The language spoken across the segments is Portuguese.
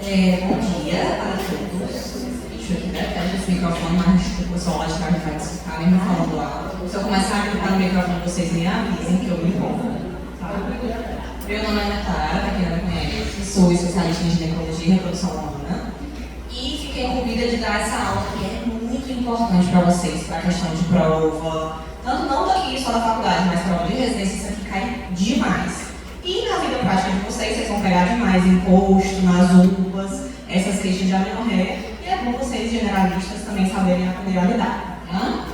Bom dia para todos. Deixa eu aqui, né? Fecha esse microfone, mas o pessoal lá de trás vai ficar mesmo falando lá. Se eu começar a gritar no microfone, vocês me avisem que eu me envolvo. Tá? Meu nome é Ana Clara, para quem não me conhece, sou especialista em ginecologia e reprodução humana e fiquei incumbida de dar essa aula que é muito importante para vocês, para a questão de prova, tanto não daqui só da faculdade, mas prova de residência, isso aqui cai demais. E na vida prática de vocês vão pegar demais imposto, nas UPAs, essas queixas de amenorreia, e é bom vocês, generalistas, também saberem aprender a lidar. Tá?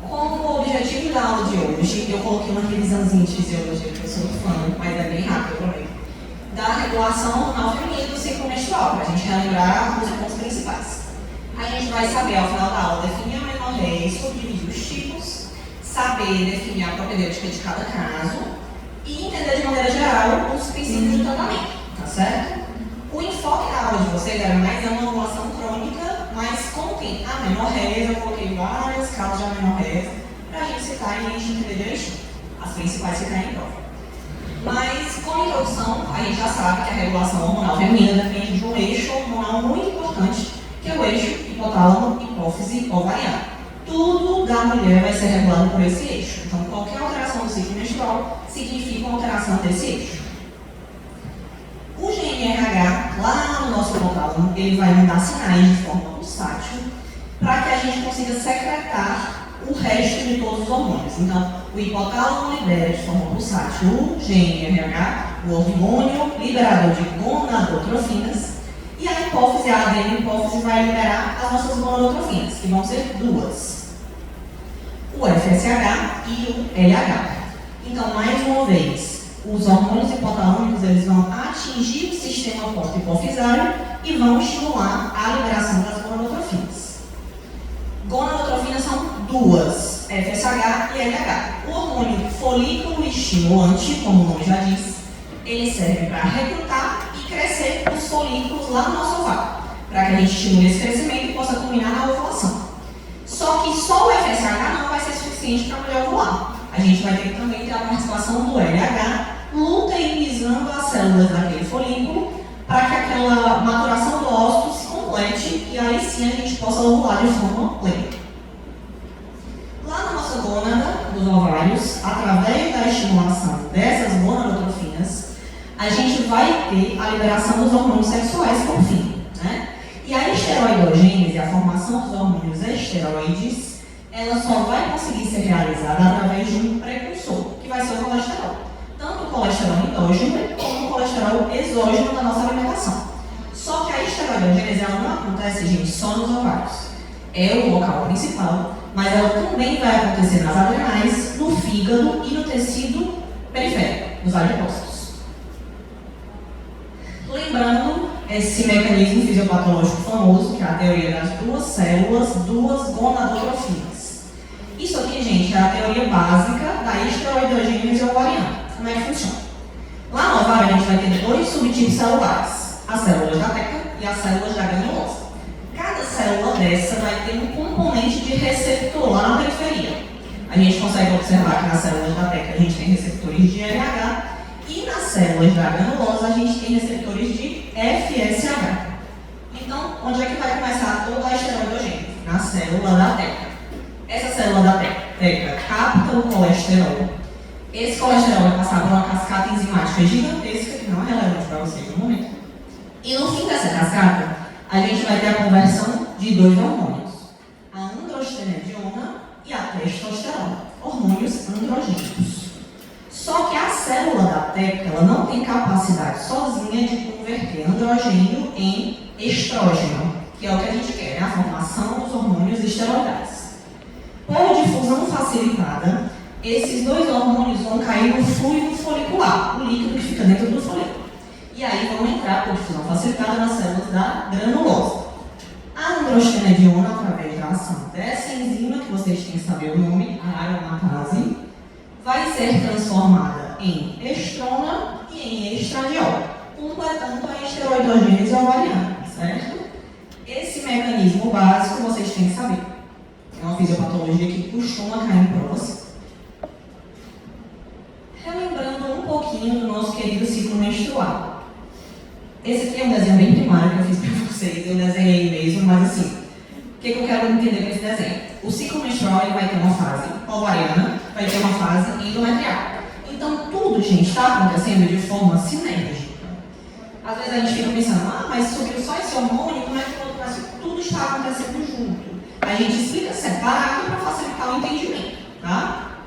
Como objetivo da aula de hoje, eu coloquei uma revisãozinha de fisiologia, que eu sou fã, mas é bem rápido também, da regulação hormonal feminina do ciclo menstrual, para a gente relembrar os pontos principais. A gente vai saber, ao final da aula, definir a amenorreia e subdividir os tipos, saber definir a propedêutica de cada caso, e entender de maneira geral os princípios de tratamento, tá certo? O enfoque da aula de vocês era mais uma ovulação crônica, mas como tem amenorreias, eu coloquei várias causas de amenorreias para a gente citar e a gente entender direitinho, as principais que caem em prova. Mas, como introdução, a gente já sabe que a regulação hormonal feminina depende de um eixo hormonal muito importante, que é o eixo hipotálamo, hipófise, ovariano. Tudo da mulher vai ser regulado por esse eixo. Então, qualquer alteração do ciclo menstrual significa uma alteração desse eixo. O GNRH, lá no nosso hipotálamo, ele vai mandar sinais de forma pulsátil para que a gente consiga secretar o resto de todos os hormônios. Então, o hipotálamo libera de forma pulsátil o GNRH, o hormônio liberador de gonadotrofinas, e a hipófise, a adrenocórtex, vai liberar as nossas gonadotrofinas, que vão ser duas. O FSH e o LH. Então, mais uma vez, os hormônios hipotalâmicos eles vão atingir o sistema porto-hipofisário e vão estimular a liberação das gonadotrofinas. Gonadotrofinas são duas, FSH e LH. O hormônio folículo estimulante, como o nome já diz, ele serve para recrutar e crescer os folículos lá no nosso ovário, para que a gente estimule esse crescimento e possa culminar na ovulação. Só que só o FSH não vai ser suficiente para a mulher ovular. A gente vai ter que também ter a participação do LH, luteinizando as células daquele folículo, para que aquela maturação do óvulo se complete e aí sim a gente possa ovular de forma plena. Lá na nossa gônada dos ovários, através da estimulação dessas gonadotrofinas, a gente vai ter a liberação dos hormônios sexuais por fim, né? E a esteroidogênese, a formação dos hormônios esteroides, ela só vai conseguir ser realizada através de um precursor, que vai ser o colesterol. Tanto o colesterol endógeno como o colesterol exógeno da nossa alimentação. Só que a esteroidogênese ela não acontece, gente, só nos ovários. É o local principal, mas ela também vai acontecer nas adrenais, no fígado e no tecido periférico, nos adipócitos. Lembrando esse mecanismo fisiopatológico famoso, que é a teoria das duas células, duas gonadotrofinas. Isso aqui, gente, é a teoria básica da esteroidogênese ovariana. Como é que funciona? Lá no ovário, a gente vai ter dois subtipos celulares, as células da teca e as células da granulosa. Cada célula dessa vai ter um componente de receptor lá na periferia. A gente consegue observar que nas células da teca a gente tem receptores de LH e nas células da granulosa a gente tem receptores de FSH. Então, onde é que vai começar toda a esteroidogênese? Na célula da teca. Essa célula da teca capta o colesterol. Esse colesterol vai passar por uma cascata enzimática gigantesca, que não é relevante para vocês no momento. E no fim dessa cascata, a gente vai ter a conversão de dois hormônios, a androstenediona e a testosterona, hormônios androgênicos. Só que a célula da teca ela não tem capacidade sozinha de converter androgênio em estrógeno, que é o que a gente quer, né? A formação dos hormônios esteroidais. Por difusão facilitada, esses dois hormônios vão cair no fluido folicular, o líquido que fica dentro do folículo. E aí vão entrar por difusão facilitada nas células da granulosa. A androstenediona, através da ação dessa enzima, que vocês têm que saber o nome, a aromatase, vai ser transformada em estrona e em estradiol, completando a esteroidogênese ovariana, certo? Esse mecanismo básico vocês têm que saber. É uma fisiopatologia que costuma cair em provas. Relembrando um pouquinho do nosso querido ciclo menstrual. Esse aqui é um desenho bem primário que eu fiz para vocês, eu desenhei mesmo, mas assim, o que eu quero entender com esse desenho? O ciclo menstrual ele vai ter uma fase ovariana, vai ter uma fase endometrial. Então tudo, gente, está acontecendo de forma sinérgica. Às vezes a gente fica pensando, mas subiu só esse hormônio, como é que o outro vai subir? Tudo está acontecendo junto. A gente explica separado para facilitar o entendimento, tá?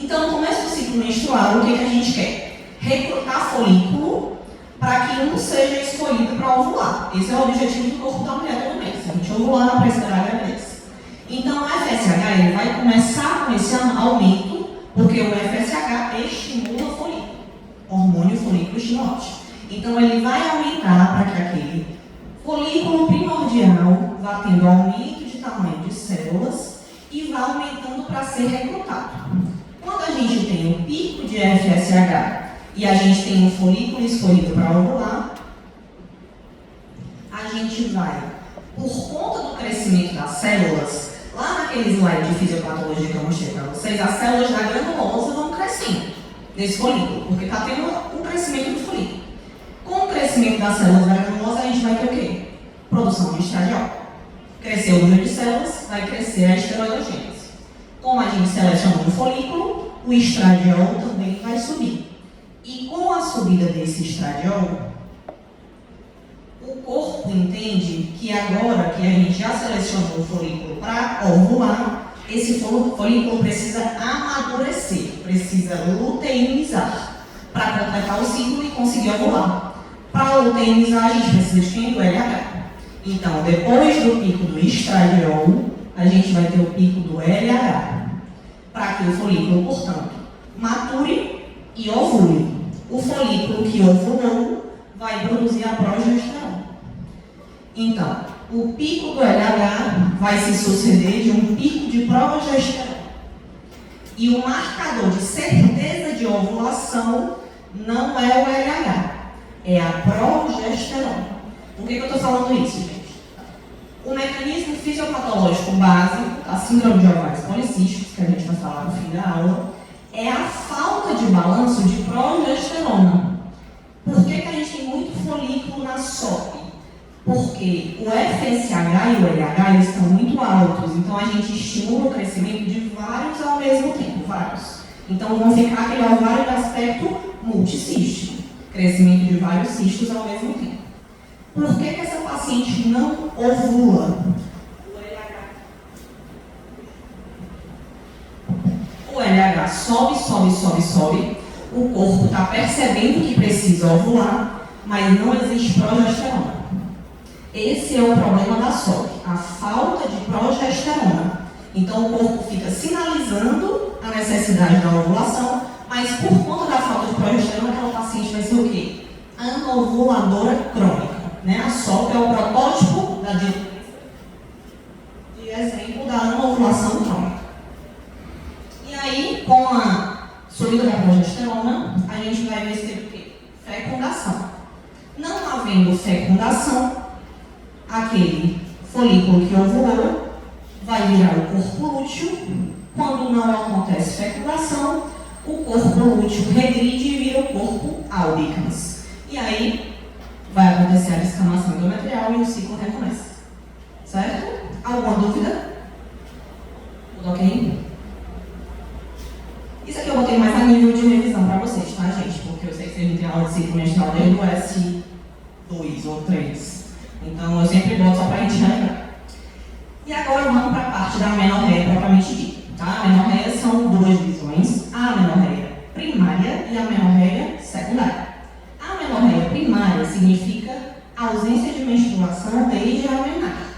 Então, no começo do ciclo menstrual, o que a gente quer? Recrutar folículo para que um seja escolhido para ovular. Esse é o objetivo do corpo da mulher todo mês. A gente ovular para esperar a gravidez. Então, o FSH ele vai começar com esse aumento, porque o FSH estimula o folículo, hormônio folículo estimulante. Então, ele vai aumentar para que aquele folículo primordial vá tendo aumento de tamanho de células e vá aumentando para ser recrutado. Quando a gente tem um pico de FSH e a gente tem um folículo escolhido para ovular, a gente vai, por conta do crescimento das células, lá naquele slide de fisiopatologia que eu mostrei para vocês, as células da granulosa vão crescendo nesse folículo, porque está tendo um crescimento do folículo. Com o crescimento das células da granulosa, a gente vai ter o quê? Produção de estradiol. Cresceu o número de células, vai crescer a esteroidogênese. Como a gente selecionou um folículo, o estradiol também vai subir. E com a subida desse estradiol, o corpo entende que agora que a gente já selecionou o folículo para ovular, esse folículo precisa amadurecer, precisa luteinizar para completar o ciclo e conseguir ovular. Para luteinizar, a gente precisa de quem? Do LH. Então, depois do pico do estradiol, a gente vai ter o pico do LH, para que o folículo, portanto, mature e ovule. O folículo que ovulou vai produzir a progesterona. Então, o pico do LH vai se suceder de um pico de progesterona. E o marcador de certeza de ovulação não é o LH, é a progesterona. Por que eu estou falando isso, gente? O mecanismo fisiopatológico básico da síndrome de ovários policísticos, que a gente vai falar no fim da aula, é a falta de balanço de progesterona. Por que a gente tem muito folículo na SOP? Porque o FSH e o LH eles estão muito altos, então a gente estimula o crescimento de vários ao mesmo tempo, vários. Então vão ficar aquele ovário de aspecto multicístico, crescimento de vários cistos ao mesmo tempo. Por que essa paciente não ovula? O LH sobe, o corpo está percebendo que precisa ovular, mas não existe progesterona. Esse é o problema da SOP, a falta de progesterona. Então o corpo fica sinalizando a necessidade da ovulação, mas por conta da falta de progesterona, aquela paciente vai ser o quê? Anovuladora crônica. Né? A SOP é o protótipo de exemplo da anovulação crônica. E aí, com a subida da progesterona, a gente vai ver se teve o quê? Fecundação. Não havendo fecundação, aquele folículo que ovulou vai virar o corpo lúteo. Quando não acontece fecundação, o corpo lúteo regride e vira o corpo albicans. E aí, vai acontecer a descamação endometrial e o ciclo recomeça. Certo? Alguma dúvida? Tudo ok? Isso aqui eu botei mais a nível de revisão para vocês, tá, gente? Porque eu sei que vocês não têm aula de ciclo menstrual desde o S2 ou 3. Então eu sempre boto só para a gente relembrar. E agora vamos para a parte da amenorreia propriamente dita. Tá? A amenorreia são duas divisões: a amenorreia primária e a amenorreia secundária. A amenorreia primária significa ausência de menstruação desde a menarca.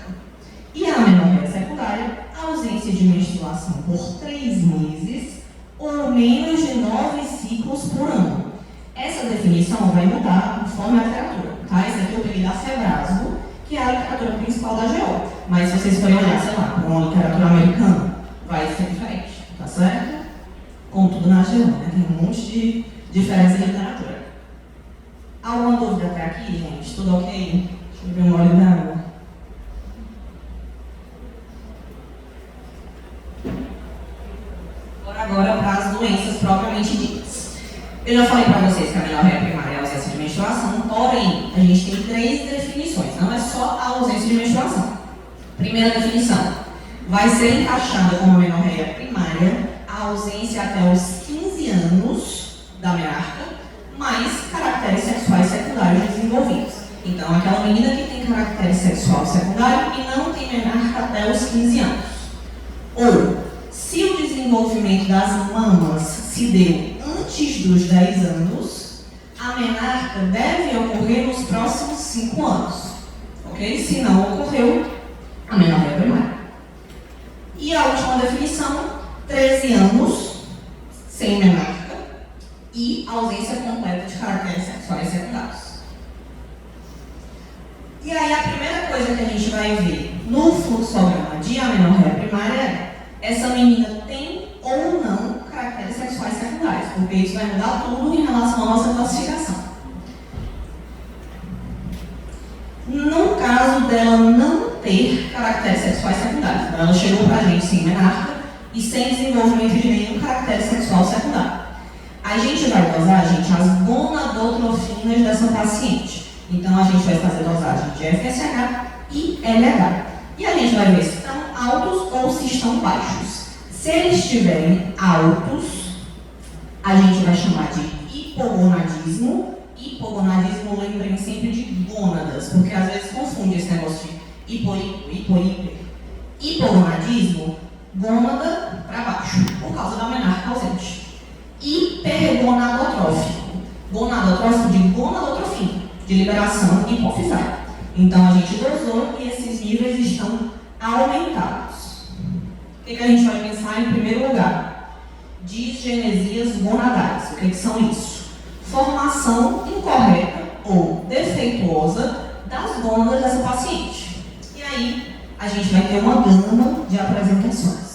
E a amenorreia secundária, ausência de menstruação por 3 meses ou menos de 9 ciclos por ano. Essa definição vai mudar conforme a literatura. Tá? Essa aqui eu peguei da Febrasgo, que é a literatura principal da GO. Mas se vocês forem olhar, sei lá, uma literatura americana, vai ser diferente. Tá certo? Como tudo na GO, né? Tem um monte de diferença de literatura. Alguma dúvida até aqui, gente? Tudo ok? Deixa eu ver um olho d'água. Agora para as doenças propriamente ditas. Eu já falei para vocês que a amenorreia primária é a ausência de menstruação, porém, a gente ausência de menstruação. Primeira definição. Vai ser encaixada como amenorreia primária a ausência até os 15 anos da menarca, mais caracteres sexuais secundários desenvolvidos. Então, aquela menina que tem caractere sexual secundário e não tem menarca até os 15 anos. Ou, se o desenvolvimento das mamas se deu antes dos 10 anos, a menarca deve ocorrer nos próximos 5 anos. Ok? Se não ocorreu, a amenorreia primária. E a última definição, 13 anos sem menarca e ausência completa de caracteres sexuais secundários. E aí a primeira coisa que a gente vai ver no fluxograma de amenorreia primária é essa menina tem ou não caracteres sexuais secundários, porque isso vai mudar tudo em relação à nossa classificação. No caso dela não ter caracteres sexuais secundários, ela chegou pra gente sem menarca e sem desenvolvimento de nenhum caractere sexual secundário. A gente vai dosar, gente, as gonadotrofinas dessa paciente. Então a gente vai fazer dosagem de FSH e LH. E a gente vai ver se estão altos ou se estão baixos. Se eles estiverem altos, a gente vai chamar de hipogonadismo. Hipogonadismo, lembrem sempre de gônadas, porque às vezes confunde esse negócio de hiper. Hipogonadismo, gônada para baixo, por causa da menarca ausente. Hipergonadotrófico, gonadotrófico de gonadotrofina, de liberação hipofisária. Então a gente dosou e esses níveis estão aumentados. O que a gente vai pensar em primeiro lugar? Disgenesias gonadais. O que são isso? Formação incorreta ou defeituosa das gônadas dessa paciente. E aí, a gente vai ter uma gama de apresentações.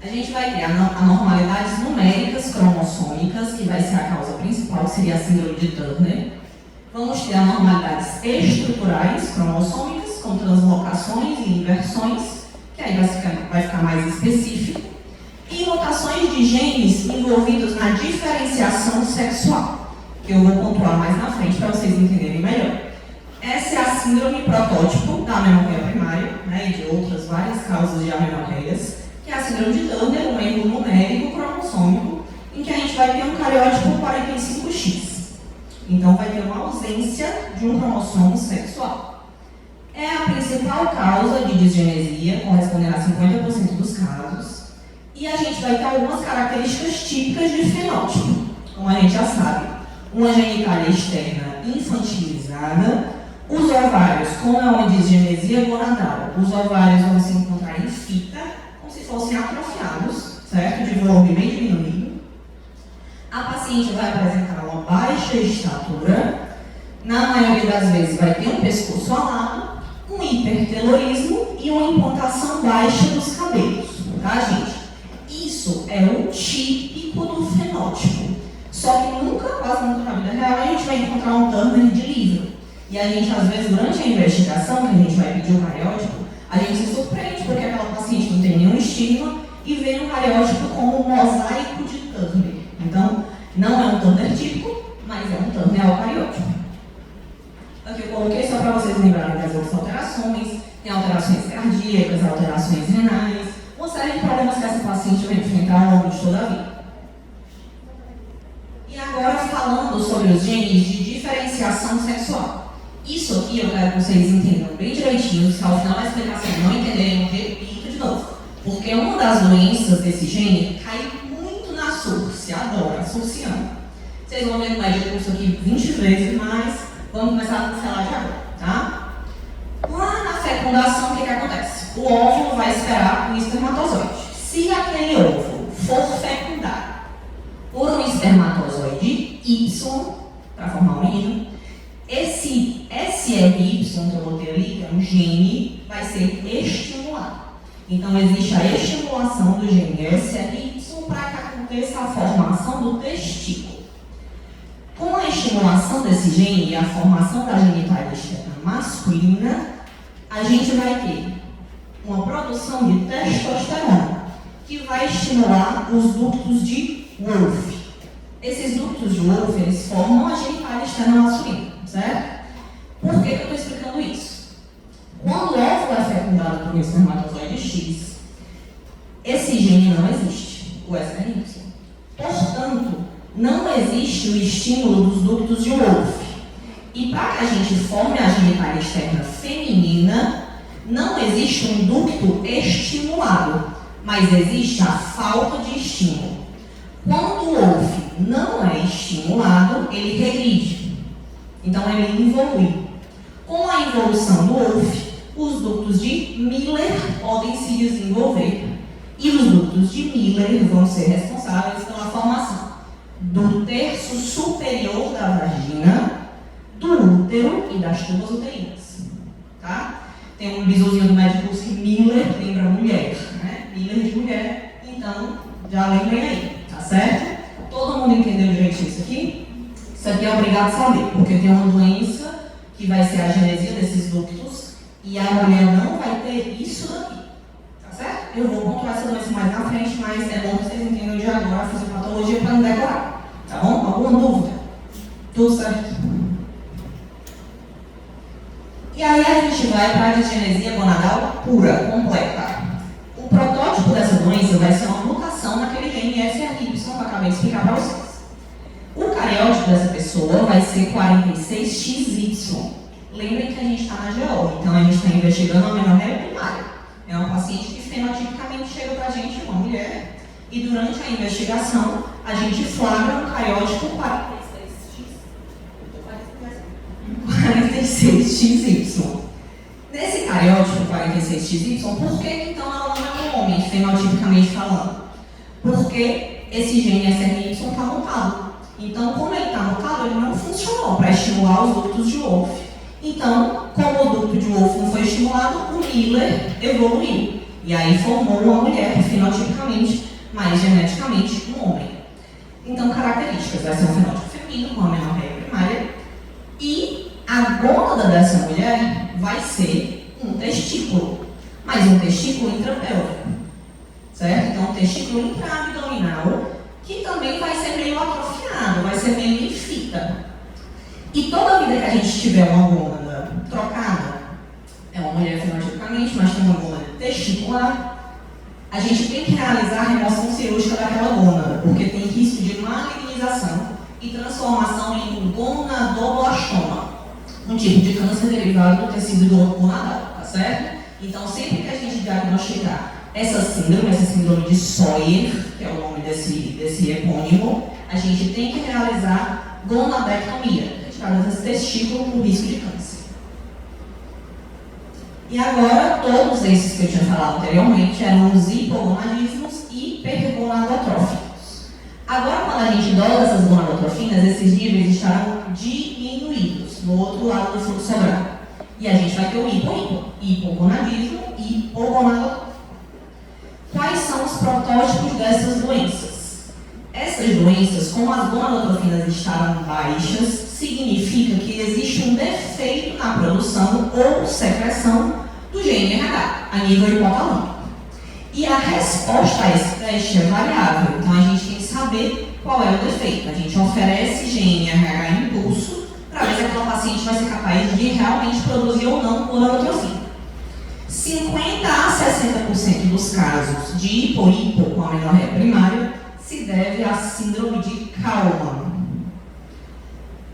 A gente vai ter anormalidades numéricas cromossômicas, que vai ser a causa principal, que seria a síndrome de Turner. Vamos ter anormalidades estruturais cromossômicas, com translocações e inversões, que aí vai ficar mais específico. E mutações de genes envolvidos na diferenciação sexual, que eu vou pontuar mais na frente para vocês entenderem melhor. Essa é a síndrome protótipo da amenorreia primária, né, e de outras várias causas de amenorreias, que é a síndrome de Turner, um erro numérico cromossômico, em que a gente vai ter um cariótipo 45X. Então vai ter uma ausência de um cromossomo sexual. É a principal causa de disgenesia, correspondendo a 50% dos casos. E a gente vai ter algumas características típicas de fenótipo. Como a gente já sabe, uma genitália externa infantilizada, os ovários, como é uma disgenesia gonadal, os ovários vão se encontrar em fita, como se fossem atrofiados, certo? De volume bem diminuído. A paciente vai apresentar uma baixa estatura, na maioria das vezes vai ter um pescoço alado, um hipertelorismo e uma implantação baixa dos cabelos, tá, gente? Isso é o típico do fenótipo. Só que quase nunca na vida real, a gente vai encontrar um Turner de livro. E a gente, às vezes, durante a investigação, que a gente vai pedir o cariótipo, a gente se surpreende porque aquela paciente não tem nenhum estigma e vê um cariótipo como um mosaico de Turner. Então, não é um Turner típico, mas é um Turner eucariótipo. Aqui eu coloquei só para vocês lembrarem das outras alterações. Tem alterações cardíacas, alterações renais, uma série de problemas que essa paciente vai enfrentar ao longo de toda a vida. E agora falando sobre os genes de diferenciação sexual. Isso aqui eu quero que vocês entendam bem direitinho, se ao final da explicação não entenderem, eu repito de novo. Porque uma das doenças desse gene cai muito na SURS, adora, a surciana. Vocês vão ver no médio curso aqui 20 vezes, mas vamos começar a pincelar de agora, tá? Lá na fecundação, o que acontece? O óvulo vai esperar um espermatozoide. Se aquele óvulo for fecundado por um espermatozoide Y, para formar um menino, esse SRY que eu botei ali, que é um gene, vai ser estimulado. Então, existe a estimulação do gene SRY para que aconteça a formação do testículo. Com a estimulação desse gene e a formação da genitália externa masculina, a gente vai ter uma produção de testosterona, que vai estimular os ductos de Wolff. Esses ductos de Wolff, eles formam a genitália externa masculina, certo? Por que eu estou explicando isso? com espermatozoide X. Esse gene não existe, o SRY. Portanto, não existe o estímulo dos ductos de Wolff. E para que a gente forme a genitália externa feminina, não existe um ducto estimulado, mas existe a falta de estímulo. Quando o Wolff não é estimulado, ele regride. Então ele evolui. Com a evolução do Wolff, os ductos de Miller podem se desenvolver. E os ductos de Miller vão ser responsáveis pela formação do terço superior da vagina, do útero e das tubas uterinas. Tá? Tem um bizuzinho do médico que Miller lembra mulher, né? Miller de mulher, então já lembrem aí, tá certo? Todo mundo entendeu direitinho isso aqui? Isso aqui é obrigado a saber, porque tem uma doença que vai ser a genesia desses ductos e a mulher não vai ter isso daqui, tá certo? Eu vou pontuar essa doença mais na frente, mas é bom que vocês entendam de agora a fisiopatologia para não decorar, tá bom? Alguma dúvida? Tudo certo? E aí a gente vai para a disgenesia gonadal pura, completa. O protótipo dessa doença vai ser uma mutação naquele gene SRY que eu acabei de explicar para vocês. O cariótipo dessa pessoa vai ser 46XY. Lembrem que a gente está na GO, então a gente está investigando a amenorreia primária. É uma paciente que fenotipicamente chega para a gente, uma mulher, e durante a investigação a gente flagra um cariótipo 46XY. Nesse cariótipo 46XY, por que então ela não é um homem, fenotipicamente falando? Porque esse gene SRY está mutado. Então, como ele está mutado, ele não funcionou para estimular os ductos de Wolff. Então, como o ducto de Wolff não foi estimulado, o Miller evoluiu. E aí formou uma mulher, fenotipicamente, mas geneticamente um homem. Então, características: vai ser um fenótipo feminino, com a amenorreia primária, e a gônada dessa mulher vai ser um testículo, mas um testículo intrapélvico, certo? Então, um testículo intraabdominal, que também vai ser meio atrofiado, vai ser meio em fita. E toda vida que a gente tiver uma gônada trocada, é uma mulher fenotipicamente, mas tem uma gônada testicular, a gente tem que realizar a remoção cirúrgica daquela gônada, porque tem risco de malignização e transformação em um gonadoblastoma, um tipo de câncer derivado do tecido gonadal, tá certo? Então, sempre que a gente diagnosticar essa síndrome de Sawyer, que é o nome desse epônimo, a gente tem que realizar gonadectomia, retirada desse testículo com risco de câncer. E agora, todos esses que eu tinha falado anteriormente eram os hipogonadismos e hipergonadotróficos. Agora, quando a gente dosa essas gonadotrofinas, esses níveis estarão diminuídos no outro lado do fluxograma. E a gente vai ter o hipogonadismo e hipogonadotrófico. Quais são os protótipos dessas doenças? Essas doenças, como as gonadotrofinas estarão baixas, significa que existe um defeito na produção ou secreção do gene RH, a nível hipotalâmico. E a resposta a esse teste é variável, então a gente tem que saber qual é o defeito. A gente oferece gene RH impulso para ver se aquela paciente vai ser capaz de realmente produzir ou não gonadotrofina. 50 a 60% dos casos de hipo com amenorreia primária se deve à síndrome de Kallmann.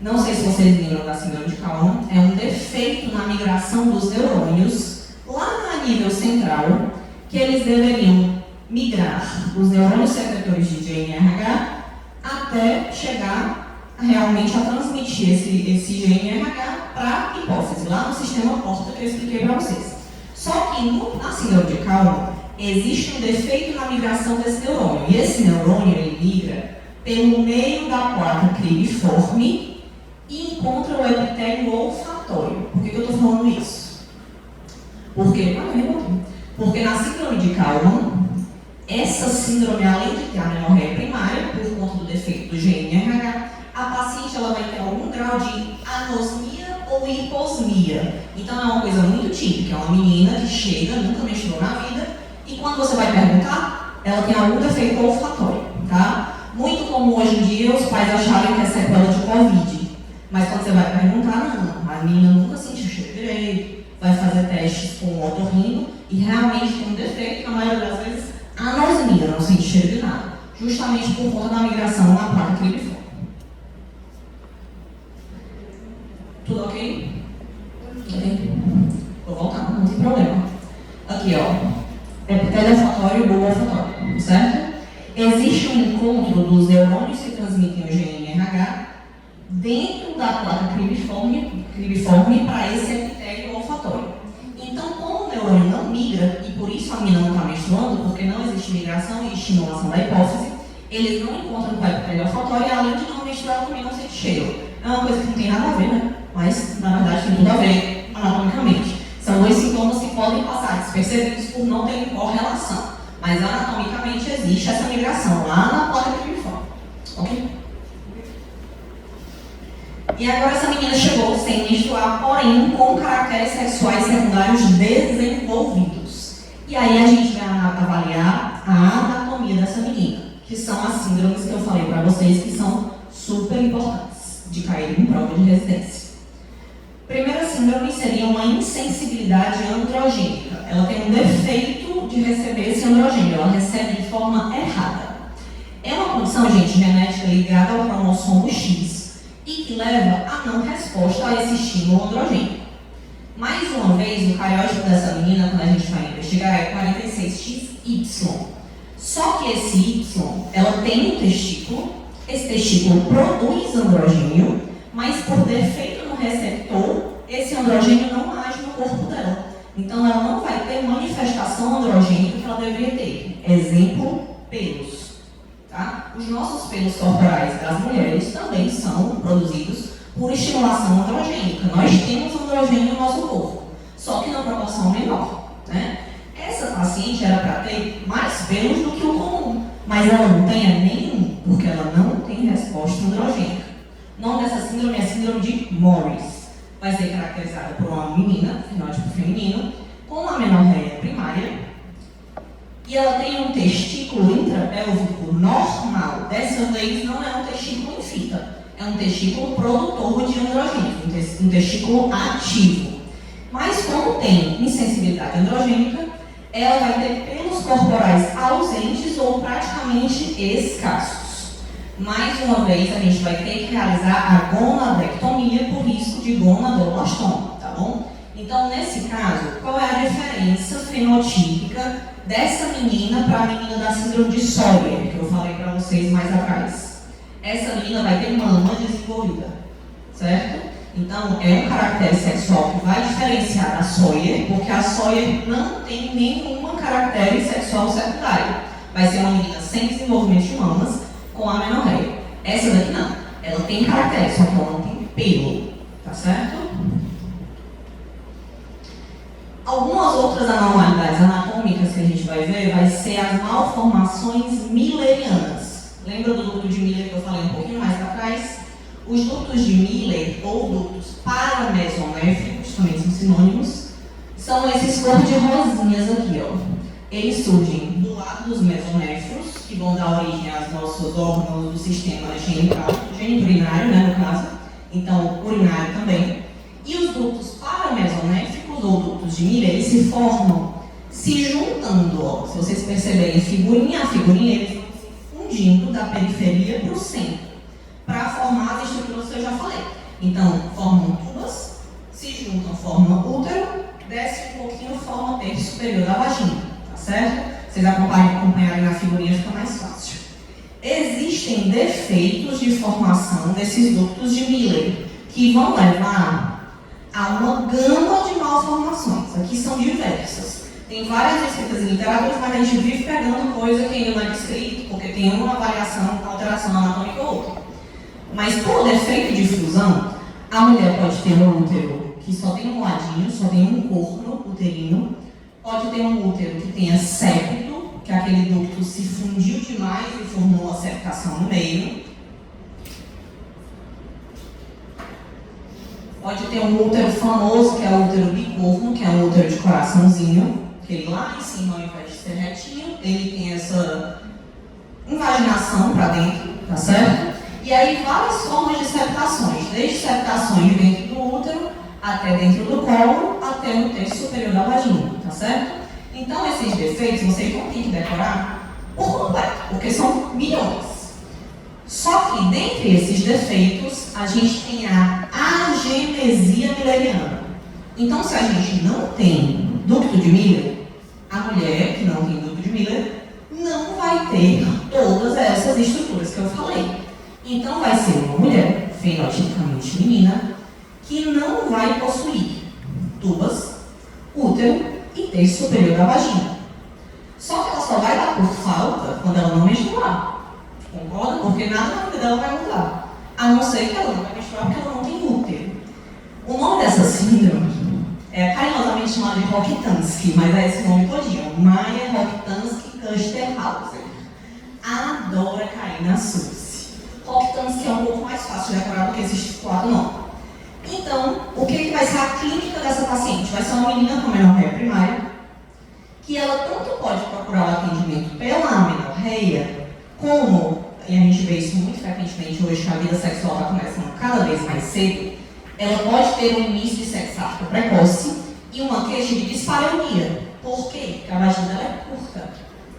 Não sei se vocês lembram da síndrome de Kallmann, é um defeito na migração dos neurônios lá no nível central, que eles deveriam migrar os neurônios secretores de GNRH até chegar realmente a transmitir esse GNRH para a hipófise, lá no sistema porta que eu expliquei para vocês. Só que na síndrome de Kallmann existe um defeito na migração desse neurônio, e esse neurônio ele migra pelo meio da placa cribriforme e encontra o epitélio olfatório. Por que eu estou falando isso? Porque na síndrome de Kallmann, essa síndrome, além de ter a amenorreia primária, por conta do defeito do GNRH, a paciente ela vai ter algum grau de anosmia ou hiposmia. Então é uma coisa muito típica, é uma menina que chega, nunca menstruou na vida, e quando você vai perguntar, ela tem algum defeito olfatório, tá? Muito comum hoje em dia os pais acharem que é sequela de Covid, mas quando você vai perguntar, não, a menina nunca sentiu cheiro direito, vai fazer testes com o otorrino e realmente tem um defeito, na maioria das vezes, anosmia, não sente cheiro de nada, justamente por conta da migração na placa cribiforme. Tudo ok? Ok? Vou voltar, não tem problema. Aqui, ó, epitélio olfatório e bulbo olfatório, certo? Existe um encontro dos neurônios que transmitem o GNRH dentro da placa cribiforme para esse epitélio olfatório. Então, como o neurônio não migra, e por isso a menina não está menstruando, porque não existe migração e estimulação da hipófise, eles não encontram com o epitélio olfatório e além de não menstruar, também não sente cheiro. É uma coisa que não tem nada a ver, né? Mas, na verdade, tem tudo a ver anatomicamente. São dois sintomas que podem passar despercebidos por não terem correlação. Mas, anatomicamente, existe essa migração lá na placa cribiforme. Ok? E agora essa menina chegou sem menstruar, porém com caracteres sexuais secundários desenvolvidos. E aí a gente vai avaliar a anatomia dessa menina, que são as síndromes que eu falei para vocês, que são super importantes de cair em prova de residência. Primeira síndrome seria uma insensibilidade androgênica. Ela tem um defeito de receber esse androgênio, ela recebe de forma errada. É uma condição, gente, genética ligada ao cromossomo X e que leva a não resposta a esse estímulo androgênico. Mais uma vez, o cariótipo dessa menina, quando a gente vai investigar, é 46XY. Só que esse Y, ela tem um testículo, esse testículo produz androgênio, mas por defeito no receptor, esse androgênio não age no corpo dela. Então ela não vai ter manifestação androgênica que ela deveria ter. Exemplo, pelos. Tá? Os nossos pelos corporais das mulheres também são produzidos por estimulação androgênica. Nós temos androgênio no nosso corpo, só que na proporção menor. Né? Essa paciente era para ter mais pelos do que o comum, mas ela não tem nenhum, porque ela não tem resposta androgênica. O nome dessa síndrome é síndrome de Morris. Vai ser caracterizada por uma menina, fenótipo feminino, com uma amenorreia primária, e ela tem um testículo intrapélvico normal. Dessa vez não é um testículo em fita, é um testículo produtor de androgênio, um testículo ativo. Mas como tem insensibilidade androgênica, ela vai ter pelos corporais ausentes ou praticamente escassos. Mais uma vez, a gente vai ter que realizar a gonadectomia por risco de gonadoblastoma, tá bom? Então, nesse caso, qual é a diferença fenotípica dessa menina para a menina da síndrome de Sawyer, que eu falei para vocês mais atrás? Essa menina vai ter mama desenvolvida, certo? Então, é um caractere sexual que vai diferenciar a Sawyer, porque a Sawyer não tem nenhuma caractere sexual secundário. Vai ser uma menina sem desenvolvimento de mamas, com amenorreia. Essa daqui não. Ela tem caractere, só que ela não tem pelo, tá certo? Algumas outras anormalidades anatômicas que a gente vai ver vai ser as malformações millerianas. Lembra do ducto de Miller que eu falei um pouquinho mais para trás? Os ductos de Miller, ou ductos paramesonéfricos, também são sinônimos, são esses cor de rosinhas aqui, ó. Eles surgem do lado dos mesonéfros, que vão dar origem aos nossos órgãos do sistema geniturinário, né, no caso, então urinário também. E os ductos paramesonéfricos, ou ductos de Miller, eles se formam se juntando, ó. Se vocês perceberem figurinha a figurinha, eles vão se fundindo da periferia para o centro, para formar as estruturas que eu já falei. Então, formam tubas, se juntam, formam útero, desce um pouquinho, forma o terço superior da vagina, tá certo? Vocês acompanharem na figurinha, fica mais fácil. Existem defeitos de formação desses ductos de Miller, que vão levar a uma gama de malformações. Aqui são diversas. Tem várias descritas em literatura, mas a gente vive pegando coisa que ainda não é descrito, porque tem uma variação, alteração anatômica ou outra. Mas por defeito de fusão, a mulher pode ter um útero que só tem um ladinho, só tem um corno uterino, pode ter um útero que tenha septo, que aquele ducto se fundiu demais e formou uma septação no meio. Pode ter um útero famoso, que é o útero bicorno, que é um útero de coraçãozinho, que ele lá em cima, ao invés de ser retinho, ele tem essa invaginação para dentro, tá certo? E aí várias formas de septações, desde septações dentro do útero, até dentro do colo, até até no terço superior da vagina, tá certo? Então, esses defeitos vocês vão ter que decorar por completo, porque são milhões. Só que, dentre esses defeitos, a gente tem a agenesia milleriana. Então, se a gente não tem ducto de Miller, a mulher que não tem ducto de Miller não vai ter todas essas estruturas que eu falei. Então, vai ser uma mulher, fenotipicamente menina, que não vai possuir tubas, útero e terço superior da vagina. Só que ela só vai dar por falta quando ela não menstruar. Concorda? Porque nada na vida dela vai mudar. A não ser que ela não vai menstruar porque ela não tem útero. O nome dessa síndrome é carinhosamente chamada de Rokitansky, mas é esse nome todinho. Mayer Rokitansky Kuster-Hauser. Adora cair na SUS. Rokitansky é um pouco mais fácil de decorar do que esses 4 nomes. Então, o que vai ser a clínica dessa paciente? Vai ser uma menina com menorreia primária, que ela tanto pode procurar o atendimento pela amenorreia, como, e a gente vê isso muito frequentemente hoje, que a vida sexual está começando cada vez mais cedo, ela pode ter um início de sexo precoce e uma queixa de dispareunia. Por quê? Porque a vagina dela é curta.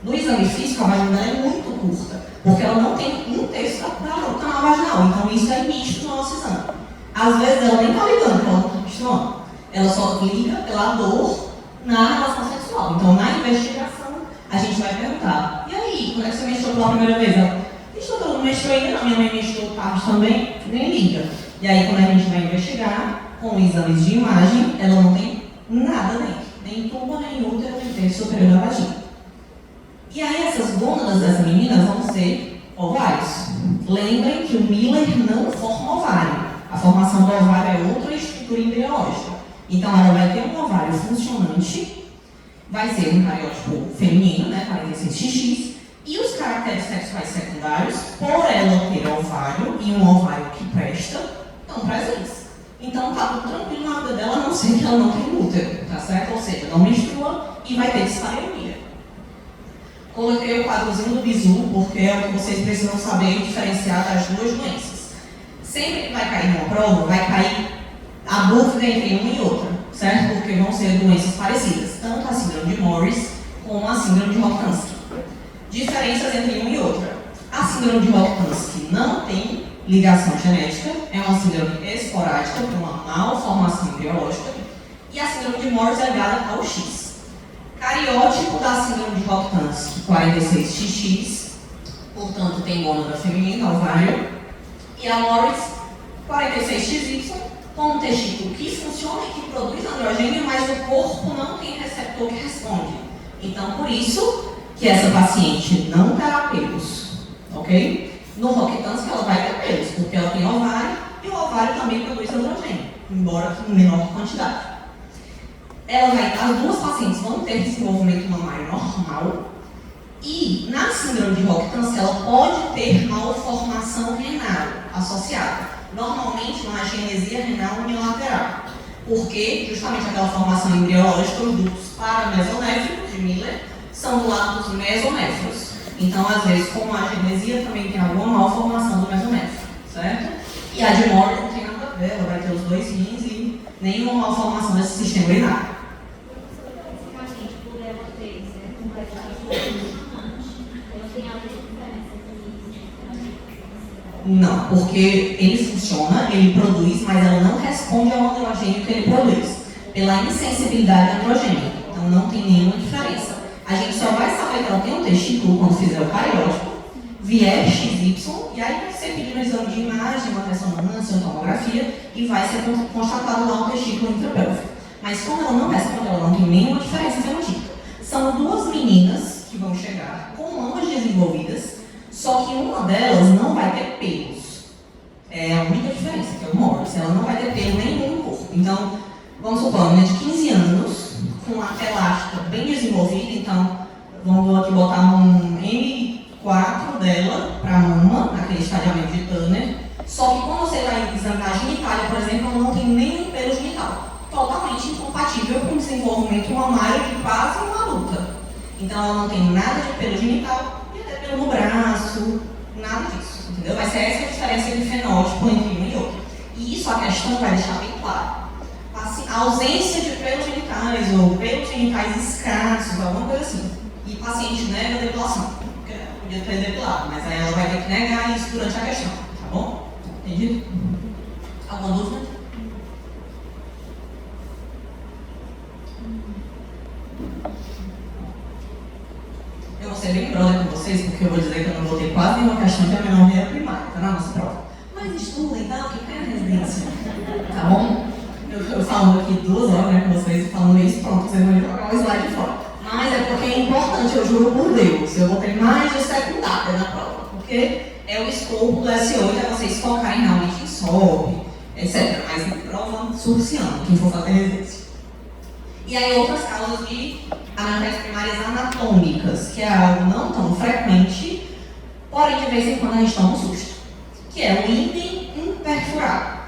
No exame físico, a vagina dela é muito curta, porque ela não tem um terço do canal vaginal, então isso é nítido no nosso exame. Às vezes ela nem está ligando, ela não está questionando. Ela só liga pela dor na relação sexual. Então, na investigação, a gente vai perguntar: e aí, quando é que você menstruou pela primeira vez? Ela: doutora, não menstruou ainda não, minha mãe menstruou tarde também, nem liga. E aí, quando a gente vai investigar, com exames de imagem, ela não tem nada dentro, nem tubo, nem útero, nem terço superior da vagina. E aí, essas gônadas dessas meninas vão ser ovários. Lembrem que o Miller não forma ovário. A formação do ovário é outra estrutura embriológica. Então, ela vai ter um ovário funcionante, vai ser um cariótipo feminino, né, 46XX, e os caracteres sexuais secundários, por ela ter ovário e um ovário que presta, estão presentes. Então, tá tudo tranquilo na vida dela, a não ser que ela não tem útero, tá certo? Ou seja, não menstrua e vai ter dispareunia. Coloquei o quadrozinho do bizu, porque é o que vocês precisam saber diferenciar das duas doenças. Sempre que vai cair numa prova, vai cair a dúvida entre uma e outra, certo? Porque vão ser doenças parecidas, tanto a síndrome de Morris como a síndrome de Rokitansky. Diferenças entre uma e outra. A síndrome de Rokitansky não tem ligação genética, é uma síndrome esporádica, por uma malformação embriológica, e a síndrome de Morris é ligada ao X. Cariótipo da síndrome de Rokitansky, 46XX, portanto tem gônada feminina, ovário, e a Morris, 46XY, com um testículo que funciona e que produz androgênio, mas o corpo não tem receptor que responde. Então, por isso que essa paciente não terá pelos, ok? No Rokitansky ela vai ter pelos, porque ela tem ovário, e o ovário também produz androgênio, embora em menor quantidade. As duas pacientes vão ter desenvolvimento mamário normal, e na síndrome de Rokitansky ela pode ter malformação renal associada, normalmente uma agenesia renal unilateral, porque justamente aquela formação embriológica, os ductos paramesonéfricos de Miller são do lado dos mesonéfros. Então, às vezes, como a agenesia também tem alguma malformação do mesonéfro, certo? E a de Morris não tem nada a ver, ela vai ter os 2 rins e nenhuma malformação desse sistema urinário. Não, porque ele funciona, ele produz, mas ela não responde ao androgênio que ele produz, pela insensibilidade androgênica. Então não tem nenhuma diferença. A gente só vai saber que ela tem um testículo quando fizer o cariótipo, vier XY, e aí vai ser pedido um exame de imagem, uma ressonância, uma tomografia, e vai ser constatado lá um testículo intrapélvico. Mas como ela não responde, ela não tem nenhuma diferença fenotípica. São 2 meninas que vão chegar com mamas desenvolvidas, só que uma delas não vai ter pelos. É a única diferença, que é o Morris. Ela não vai ter pelo nenhum no corpo. Então, vamos supor, uma menina de 15 anos, com a elástica bem desenvolvida, então, vamos aqui botar um M4 dela para a mama, naquele estadiamento de Turner. Só que quando você vai examinar a genitália, por exemplo, ela não tem nenhum pelo genital. Totalmente incompatível com o desenvolvimento mamário de quase uma adulta. Então, ela não tem nada de pelo genital, no braço, nada disso, entendeu? Vai ser essa a diferença de fenótipo entre um e outro. E isso a questão vai deixar bem claro. a ausência de pelos genitais ou pelos genitais escassos, alguma coisa assim. E o paciente nega a depilação, porque ela podia ter depilado, mas aí ela vai ter que negar isso durante a questão, tá bom? Entendido? Alguma dúvida? Eu vou ser bem brother com vocês, porque eu vou dizer que eu não vou ter quase nenhuma questão de amenorreia primária, tá na nossa prova. Mas estudem, tá? Que tem a residência, tá bom? Eu falo aqui 2 horas, né, com vocês, falando isso, pronto, vocês vão jogar o slide fora. Mas é porque é importante, eu juro por Deus, eu vou ter mais de secundária na prova, porque é o escopo do S8, é vocês focarem realmente em SOP, etc. Mas na prova, surciando, quem for fazer residência. E aí outras causas de amenorreias primárias anatômicas, que é algo não tão frequente, porém de vez em quando a gente toma um susto, que é o ímen imperfurado.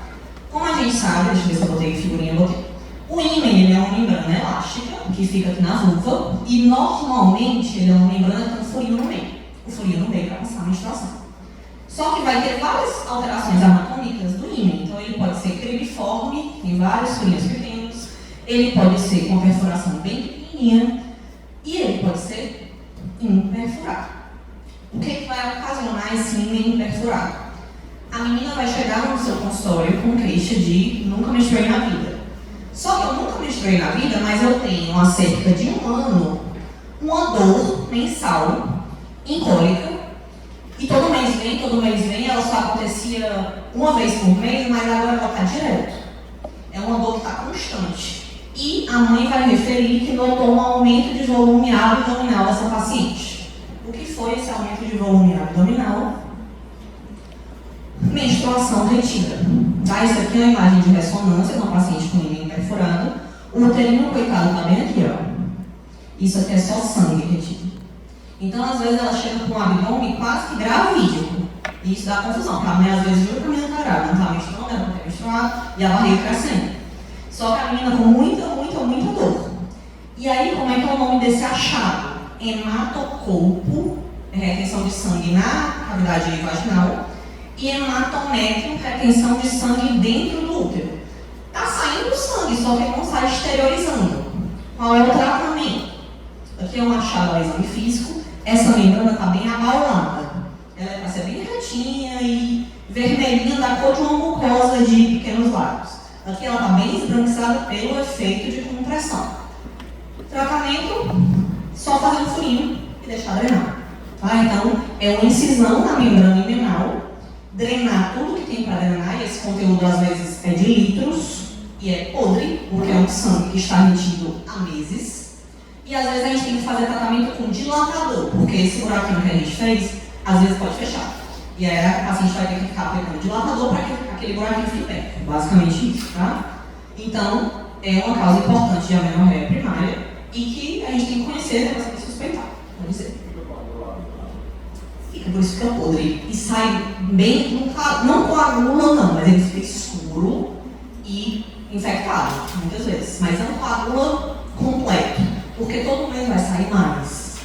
Como a gente sabe, deixa eu ver se eu botei figurinha, eu botei. O ímen é uma membrana elástica que fica aqui na vulva e normalmente ele é uma membrana que tem um furinho no meio. O furinho no meio para passar a menstruação. Só que vai ter várias alterações anatômicas do ímen. Então ele pode ser cribiforme, tem vários furinhos pequenos. Ele pode ser com perfuração bem pequenininha e ele pode ser imperfurado. O que vai ocasionar esse ímen imperfurado? A menina vai chegar no seu consultório com queixa de nunca menstruei na vida. Só que eu nunca menstruei na vida, mas eu tenho há cerca de 1 ano uma dor mensal, incólica, e todo mês vem, ela só acontecia uma vez por mês, mas agora ela está direto. É uma dor que está constante. E a mãe vai referir que notou um aumento de volume abdominal dessa paciente. O que foi esse aumento de volume abdominal? Menstruação retida. Tá? Isso aqui é uma imagem de ressonância de uma paciente com ímen perfurado. O uterino, coitado, está bem aqui, ó. Isso aqui é só sangue retido. Então, às vezes, ela chega com um abdômen quase que gravídico. E isso dá confusão, porque a mulher, às vezes, jura que a menina está grávida, não está menstruando, ela não tem menstruado, e a barriga crescendo. Só que a menina com muita dor. E aí, como é que é o nome desse achado? Hematocolpo, retenção de sangue na cavidade vaginal, e hematométrio, retenção de sangue dentro do útero. Está saindo sangue, só que não sai exteriorizando. Qual é o tratamento? Aqui é um achado ao exame físico. Essa membrana está bem abaulada. Ela é para ser bem retinha e vermelhinha, da cor de uma mucosa de pequenos lábios. Aqui ela está bem esbranquiçada pelo efeito de compressão. Tratamento, só fazer um furinho e deixar drenar. Tá? Então, é uma incisão na membrana imenal, drenar tudo que tem para drenar, e esse conteúdo às vezes é de litros, e é podre, porque é um sangue que está retido há meses. E às vezes a gente tem que fazer tratamento com dilatador, porque esse buraquinho que a gente fez, às vezes pode fechar. E aí a paciente vai ter que ficar aplicando dilatador para que aquele buraquinho fique perto. Basicamente isso, tá? Então, é uma causa importante de amenorreia primária e que a gente tem que conhecer para suspeitar. Vamos dizer. Fica, por isso fica podre. E sai bem, não coagula não, mas ele fica escuro e infectado, muitas vezes. Mas não coagula completo, porque todo mês vai sair mais.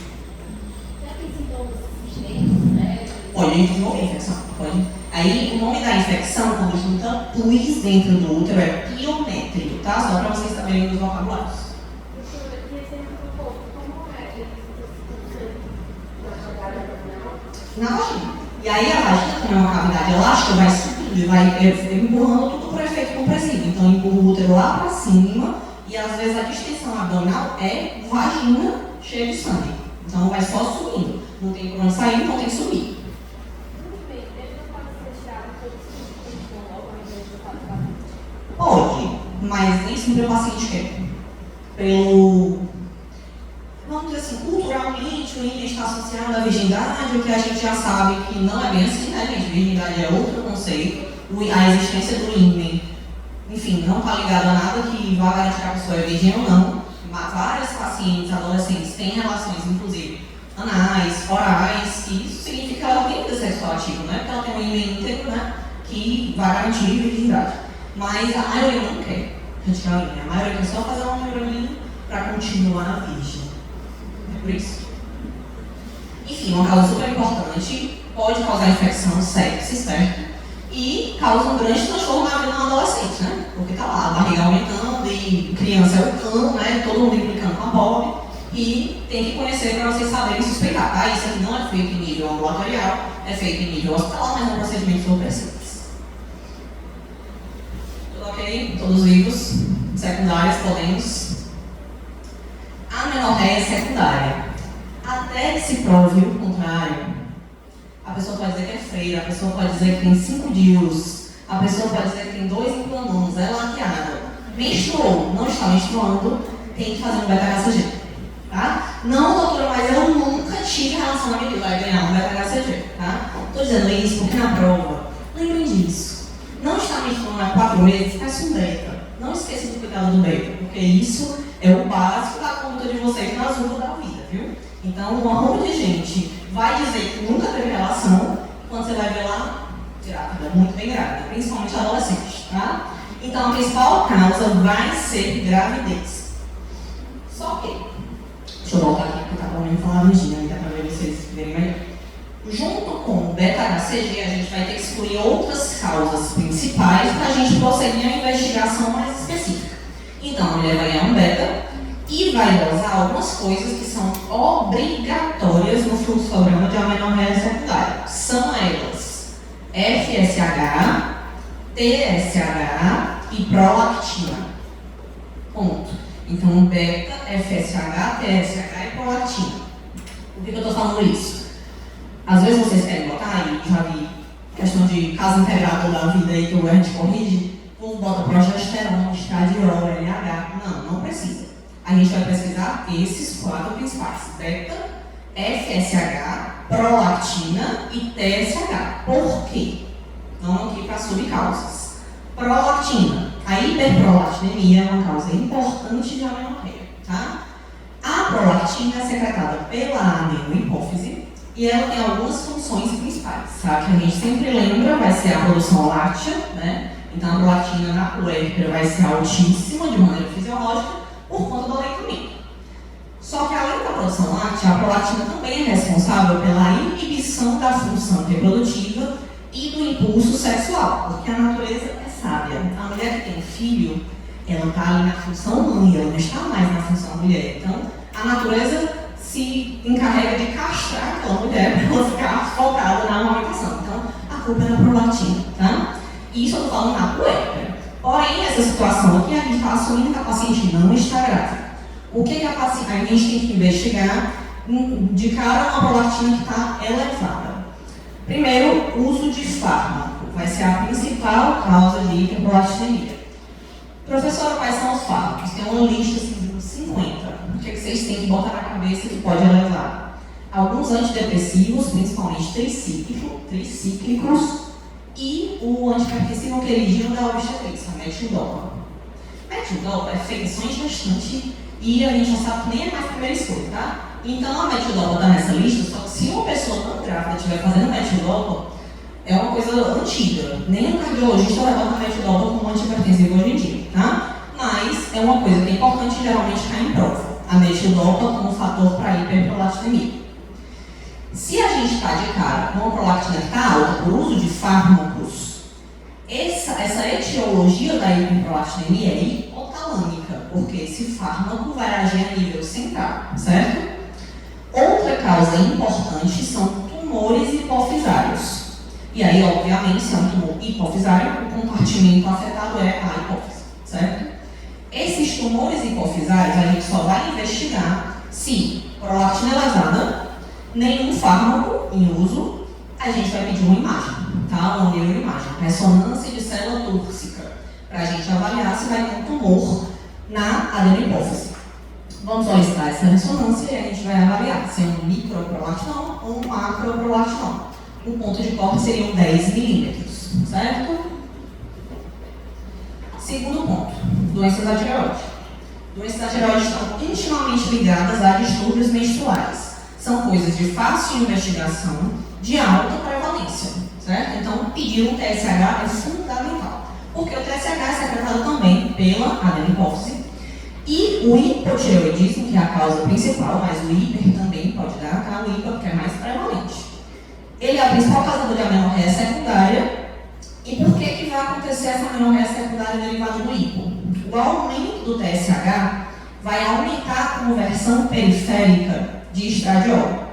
Já tem sintomas sistêmicos, né? Pode desenvolver infecção, pode. Aí o nome da infecção, quando junta pus dentro do útero, é piométrio, tá? Só para vocês saberem os vocabulários. Na vagina. E aí a vagina, como é uma cavidade elástica, vai subindo e vai empurrando tudo por efeito compressivo. Então empurra o útero lá para cima e às vezes a distensão abdominal é vagina cheia de sangue. Então vai só subindo. Não tem por onde sair, então tem que subir. Pode, mas nem sempre o paciente quer. Vamos dizer assim, culturalmente o ímen está associado à virgindade, o que a gente já sabe que não é bem assim, né, gente? Virgindade é outro conceito. A existência do ímen, enfim, não está ligada a nada que vá garantir que a pessoa é virgem ou não. Várias pacientes, adolescentes, têm relações, inclusive, anais, orais, e isso significa que ela tem vida sexual ativa, né? Porque ela tem um ímen íntegro, né, que vai garantir virgindade. Mas a maioria não quer retirar o ímen. A maioria quer só fazer uma membraninha para continuar virgem. É por isso. Enfim, uma causa super importante, pode causar infecção sepsis, certo? E causa um grande transtorno na vida do adolescente, né? Porque tá lá, a barriga aumentando e de criança é o cão, né? Todo mundo implicando com a Bob. E tem que conhecer para vocês saberem suspeitar, tá? Isso aqui não é feito em nível ambulatorial, é feito em nível hospitalar, mas é um procedimento super simples. Tudo ok? Todos vivos? Secundários, podemos? Amenorreia secundária. Até que se prove o contrário, a pessoa pode dizer que é freira, a pessoa pode dizer que tem 5 DIUs, a pessoa pode dizer que tem 2 implanos, é laqueada, menstruou, não está menstruando, tem que fazer um beta-HCG. Tá? Não, doutora, mas eu nunca tive relacionamento, vai ganhar um beta-HCG, tá? Estou dizendo isso porque na prova, lembrem disso. Não está menstruando há 4 meses, faça um beta. Não esqueça do cuidado do beta, porque isso é o básico da conduta de vocês na azul da vida, viu? Então, uma roupa de gente vai dizer que nunca teve relação, quando você vai ver lá, grávida, muito bem grávida, principalmente adolescente, tá? Então, a principal causa vai ser gravidez. Só que, deixa eu voltar aqui, porque tá bom nem falar Virgínia, ainda para ver vocês verem melhor. Junto com o beta-HCG, a gente vai ter que excluir outras causas principais para a gente prosseguir a investigação mais específica. Então, a mulher vai ganhar um beta e vai dosar algumas coisas que são obrigatórias no fluxograma de amenorreia secundária. São elas FSH, TSH e prolactina. Ponto. Então, beta, FSH, TSH e prolactina. Por que eu estou falando isso? Às vezes vocês querem botar, e já vi questão de caso integrado da vida aí que a gente corrige, ou bota progesterona, estradiol, LH. Não precisa. A gente vai pesquisar esses 4 principais: beta, FSH, prolactina e TSH. Por quê? Vamos aqui para subcausas. Prolactina. A hiperprolactinemia é uma causa importante de amenorreia, tá? A prolactina é secretada pela adenohipófise e ela tem algumas funções principais, tá? Que a gente sempre lembra, vai ser a produção láctea, né? Então a prolactina na puérpera vai ser altíssima de maneira fisiológica por conta do aleitamento. Só que além da produção láctea, a prolactina também é responsável pela inibição da função reprodutiva e do impulso sexual, porque a natureza é sábia. A mulher que tem filho, ela está ali na função mãe, ela não está mais na função mulher. Então, a natureza se encarrega de castrar aquela mulher para ela ficar focada na amamentação. Então, a culpa é da prolactina, tá? Isso eu estou falando na puérpera. Porém, essa situação aqui, a gente está assumindo que a paciente não está grávida. O que a gente tem que investigar de cara uma prolactina que está elevada? Primeiro, uso de fármaco. Vai ser a principal causa de hiperprolactinemia. Professora, quais são os fármacos? Tem uma lista assim, de 50. O que vocês têm que botar na cabeça que pode elevar? Alguns antidepressivos, principalmente tricíclicos, e o antipertensivo queridinho da obstetrícia, metildopa. Metildopa é feito só em gestante e a gente já sabe que nem é mais a primeira escolha, tá? Então a metildopa está nessa lista, só que se uma pessoa não grávida estiver fazendo metildopa, é uma coisa antiga. Nem um cardiologista levanta a metildopa como antipertensivo hoje em dia, tá? Mas é uma coisa que é importante e geralmente cai em prova. A metildopa como fator para hiperprolactinemia. Se a gente está de cara com uma prolactina que está alta por uso de fármacos, essa etiologia da hiperprolactinemia é hipotalâmica, porque esse fármaco vai agir a nível central, certo? Outra causa importante são tumores hipofisários. E aí, obviamente, se é um tumor hipofisário, o compartimento afetado é a hipófise, certo? Esses tumores hipofisários a gente só vai investigar se prolactina elevada, nenhum fármaco em uso, a gente vai pedir uma imagem, tá? Uma neuroimagem, ressonância de célula túrcica, para a gente avaliar se vai ter um tumor na adenohipófise. Vamos solicitar essa ressonância e a gente vai avaliar se é um microprolactinoma ou um macroprolactinoma. O ponto de corte seriam 10 milímetros, certo? Segundo ponto, doenças da tireoide. Doenças da tireoide estão intimamente ligadas a distúrbios menstruais. São coisas de fácil investigação, de alta prevalência, certo? Então, pedir um TSH é fundamental, porque o TSH é secretado também pela adenohipófise e o hipotireoidismo, que é a causa principal, mas o hiper também pode dar, tá? O hiper, porque é mais prevalente. Ele é a principal causador de amenorreia secundária. E por que vai acontecer essa amenorreia secundária derivada do hipo? O aumento do TSH vai aumentar a conversão periférica de estradiol.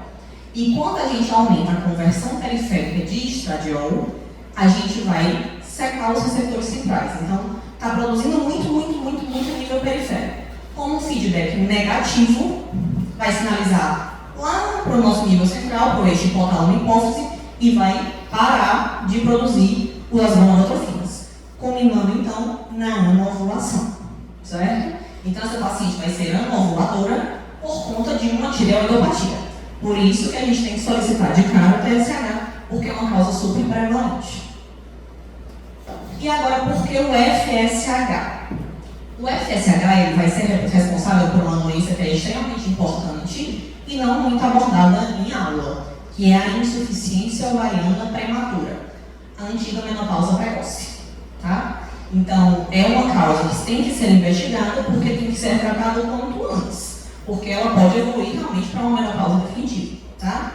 E quando a gente aumenta a conversão periférica de estradiol, a gente vai secar os receptores centrais. Então, está produzindo muito nível periférico. Como um feedback negativo, vai sinalizar lá para o nosso nível central, para o eixo hipotálamo-hipófise, e vai parar de produzir as gonadotrofinas, culminando então na anovulação, certo? Então essa paciente vai ser anovuladora por conta de uma tireoidopatia. Por isso que a gente tem que solicitar de cara o TSH, porque é uma causa super prevalente. E agora, por que o FSH? O FSH ele vai ser responsável por uma doença que é extremamente importante e não muito abordada em aula, que é a insuficiência ovariana prematura, a antiga menopausa precoce, tá? Então, é uma causa que tem que ser investigada porque tem que ser tratada o quanto antes, porque ela pode evoluir realmente para uma menopausa definitiva, tá?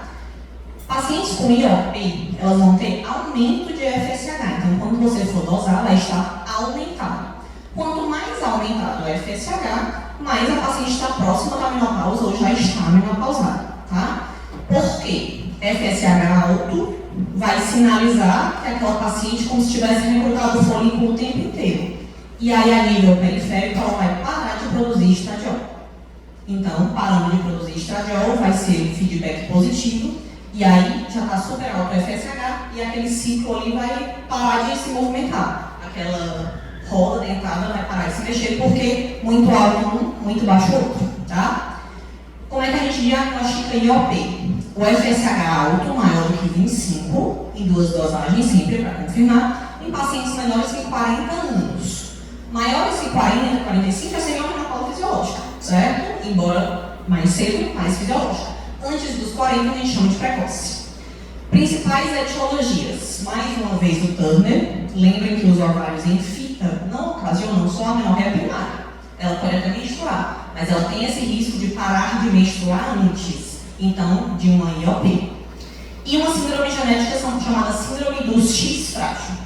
Pacientes com IOP, elas vão ter aumento de FSH, então quando você for dosar, ela está aumentada. Quanto mais aumentado o FSH, mais a paciente está próxima da menopausa ou já está menopausada, tá? Por quê? FSH alto vai sinalizar que aquela paciente como se tivesse recrutado o folículo o tempo inteiro. E aí, a nível periférico, ela vai parar de produzir estradiol. Então, parando de produzir estradiol, vai ser um feedback positivo, e aí já está super alto o FSH, e aquele ciclo ali vai parar de se movimentar. Aquela roda dentada vai parar de se mexer, porque muito alto um, muito baixo outro, tá? Como é que a gente diagnostica IOP? O FSH alto, maior do que 25, em 2 dosagens, sempre para confirmar, em pacientes menores que 40 anos. Maiores que 40, 45 já seria uma menopausa fisiológica, certo? Embora mais cedo, mais fisiológica. Antes dos 40, a gente chama de precoce. Principais etiologias. Mais uma vez o Turner. Lembrem que os ovários em fita não ocasionam só a menorreia primária. Ela pode até menstruar, mas ela tem esse risco de parar de menstruar antes, então, de uma IOP. E uma síndrome genética chamada síndrome do X frágil.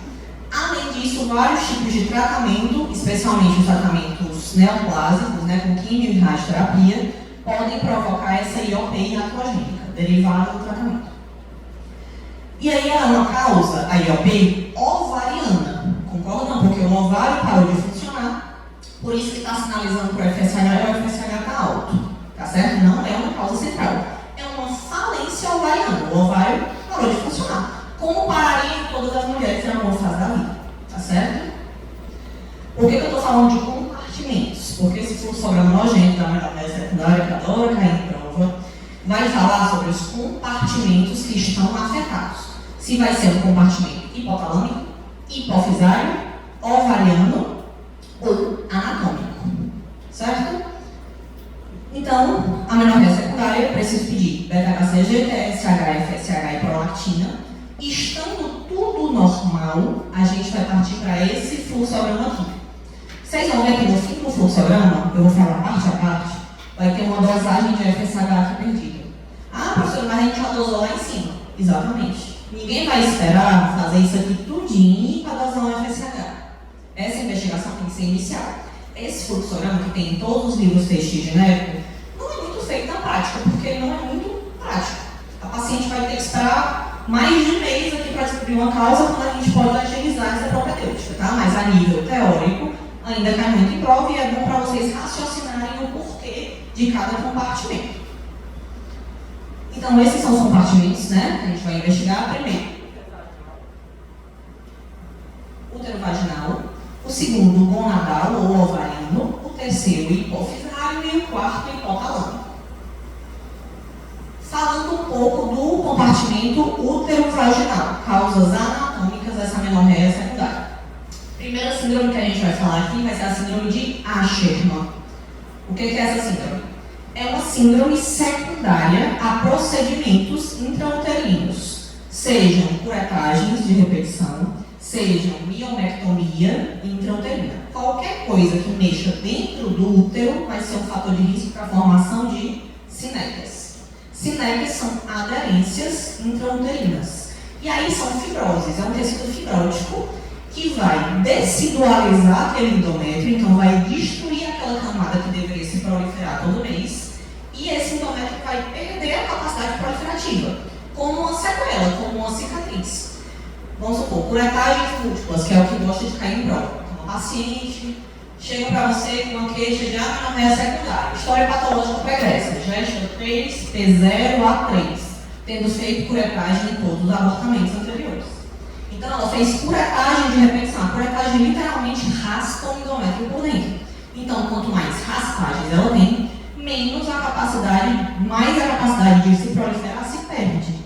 Além disso, vários tipos de tratamento, especialmente os tratamentos neoplásicos, né, com quimio e radioterapia, podem provocar essa IOP iatrogênica, derivada do tratamento. E aí ela é uma causa, a IOP, ovariana. Concordam? Porque o ovário parou de funcionar, por isso que está sinalizando para o FSH e o FSH está alto. Tá certo? Não é uma causa central. É uma falência ovariana. O ovário parou de funcionar. Como pararia em todas as mulheres em alguma fase da vida. Tá certo? Por que eu estou falando de compartimentos? Porque esse fluxograma nojento da menorreia secundária, que adora cair em prova, vai falar sobre os compartimentos que estão afetados. Se vai ser um compartimento hipotalâmico, hipofisário, ovariano ou anatômico. Certo? Então, a menorreia secundária, eu preciso pedir beta-HCG, TSH, FSH e prolactina. Estando tudo normal, a gente vai partir para esse fluxograma aqui. Vocês vão ver que no fim do fluxograma, eu vou falar parte a parte, vai ter uma dosagem de FSH aqui perdida. Ah, professor, mas a gente já dosou lá em cima. Exatamente. Ninguém vai esperar fazer isso aqui tudinho para dosar um FSH. Essa investigação tem que ser inicial. Esse fluxograma que tem em todos os livros textos genéricos não é muito feito na prática, porque ele não é muito prático. A paciente vai ter que esperar mais de mês aqui para descobrir uma causa, quando a gente pode agilizar essa propedêutica, tá? Mas a nível teórico, ainda cai muito em prova e é bom para vocês raciocinarem o porquê de cada compartimento. Então, esses são os compartimentos, né, que a gente vai investigar. Primeiro, útero vaginal. O segundo, gonadal ou ovariano. O terceiro, hipofisário. E o quarto, hipotalâmico. Falando um pouco do compartimento útero-vaginal, causas anatômicas dessa menorreia secundária. Primeira síndrome que a gente vai falar aqui vai ser a síndrome de Asherman. O que é essa síndrome? É uma síndrome secundária a procedimentos intrauterinos, sejam curetagens de repetição, sejam miomectomia intrauterina. Qualquer coisa que mexa dentro do útero vai ser um fator de risco para a formação de sinéquias. Sinéquias são aderências intrauterinas. E aí são fibroses, é um tecido fibrótico que vai decidualizar aquele endométrio, então vai destruir aquela camada que deveria se proliferar todo mês, e esse endométrio vai perder a capacidade proliferativa, como uma sequela, como uma cicatriz. Vamos supor, curetagens múltiplas, que é o que gosta de cair em prova. Então, uma paciente chega para você com uma queixa de amenorreia secundária, história patológica pregressa, gesta 3, P0 a 3, tendo feito curetagem em todos os abortamentos anteriores. Então, ela fez curetagem de repensão. A curetagem literalmente raspa o endométrio por dentro. Então, quanto mais raspagens ela tem, menos a capacidade, mais a capacidade de se proliferar se perde.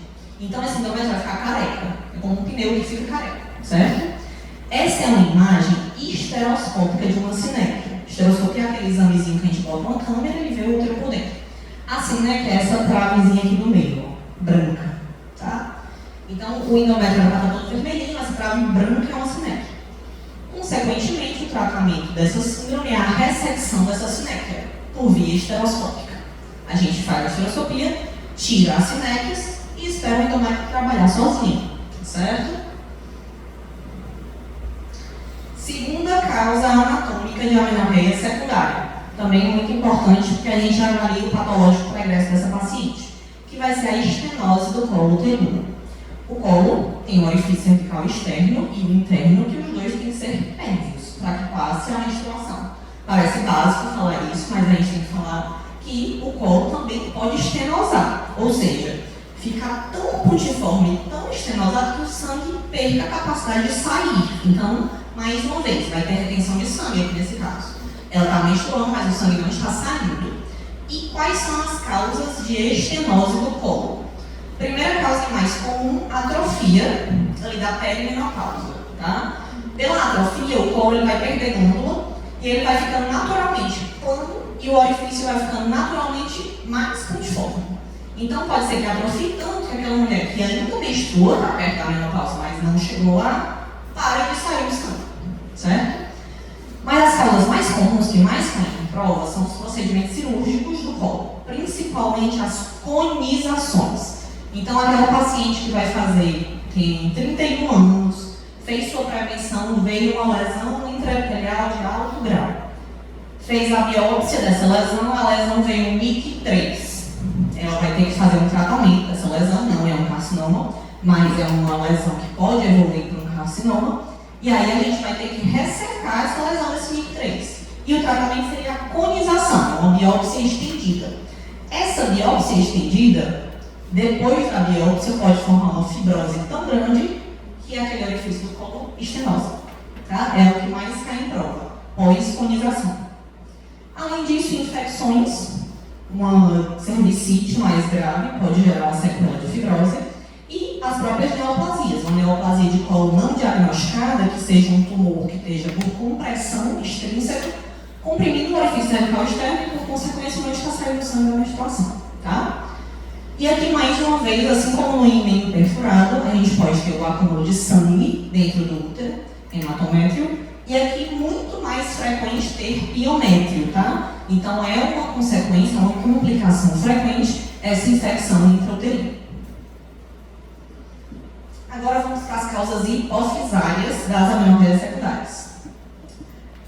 Então, esse endométrio vai ficar careca. É como um pneu que fica careca, certo? Essa é uma imagem histeroscópica de uma sinéquia. Histeroscopia é aquele examezinho que a gente bota uma câmera e vê o útero por dentro. A sinéquia é essa travezinha aqui do meio, ó, branca, tá? Então, o endométrio vai estar todo vermelhinho, essa trave branca é uma sinéquia. Consequentemente, o tratamento dessa síndrome é a ressecção dessa sinéquia por via histeroscópica. A gente faz a histeroscopia, tira as sinéquias e espera o endométrio trabalhar sozinho, certo? Segunda causa anatômica de amenorreia secundária. Também muito importante porque a gente avalia o patológico pregresso dessa paciente, que vai ser a estenose do colo uterino. O colo tem um orifício cervical externo e o interno, que os dois têm que ser pérvios para que passe a menstruação. Parece básico falar isso, mas a gente tem que falar que o colo também pode estenosar, ou seja, ficar tão pontiforme, tão estenosado que o sangue perca a capacidade de sair. Então, mais uma vez, vai ter retenção de sangue aqui nesse caso. Ela está menstruando, mas o sangue não está saindo. E quais são as causas de estenose do colo? Primeira causa mais comum, atrofia ali da perimenopausa, tá? Pela atrofia, o colo ele vai perder glândula e ele vai ficando naturalmente plano e o orifício vai ficando naturalmente mais pontiforme. Então pode ser que atrofie tanto que aquela mulher que ainda menstrua, está perto da menopausa, mas não chegou lá, para de sair o sangue, certo? Mas as causas mais comuns que mais caem em prova são os procedimentos cirúrgicos do colo, principalmente as conizações. Então, aquela paciente que vai fazer, tem 31 anos, fez sua prevenção, veio uma lesão intraepitelial de alto grau. Fez a biópsia dessa lesão, a lesão veio MIC-3. Ela vai ter que fazer um tratamento dessa lesão, não é um carcinoma, mas é uma lesão que pode evoluir para um carcinoma. E aí a gente vai ter que ressecar essa lesão desse MIC-3. E o tratamento seria a conização, uma biópsia estendida. Essa biópsia estendida, depois da biópsia, pode formar uma fibrose tão grande que aquele orifício do colo estenosa. Tá? É o que mais cai em prova, pós-conização. Além disso, infecções, uma cervicite mais grave pode gerar uma sequela de fibrose e as próprias neoplasias. Uma neoplasia de colo não diagnosticada, que seja um tumor que esteja por compressão extrínseca, comprimindo o orifício cervical externo e, por consequência, não está saindo sangue da menstruação. Tá? E aqui, mais uma vez, assim como no ímã perfurado, a gente pode ter o acúmulo de sangue dentro do útero, hematométrio, e aqui muito mais frequente ter piométrio, tá? Então é uma consequência, uma complicação frequente essa infecção intrauterina. Agora vamos para as causas hipofisárias das amenorreias secundárias.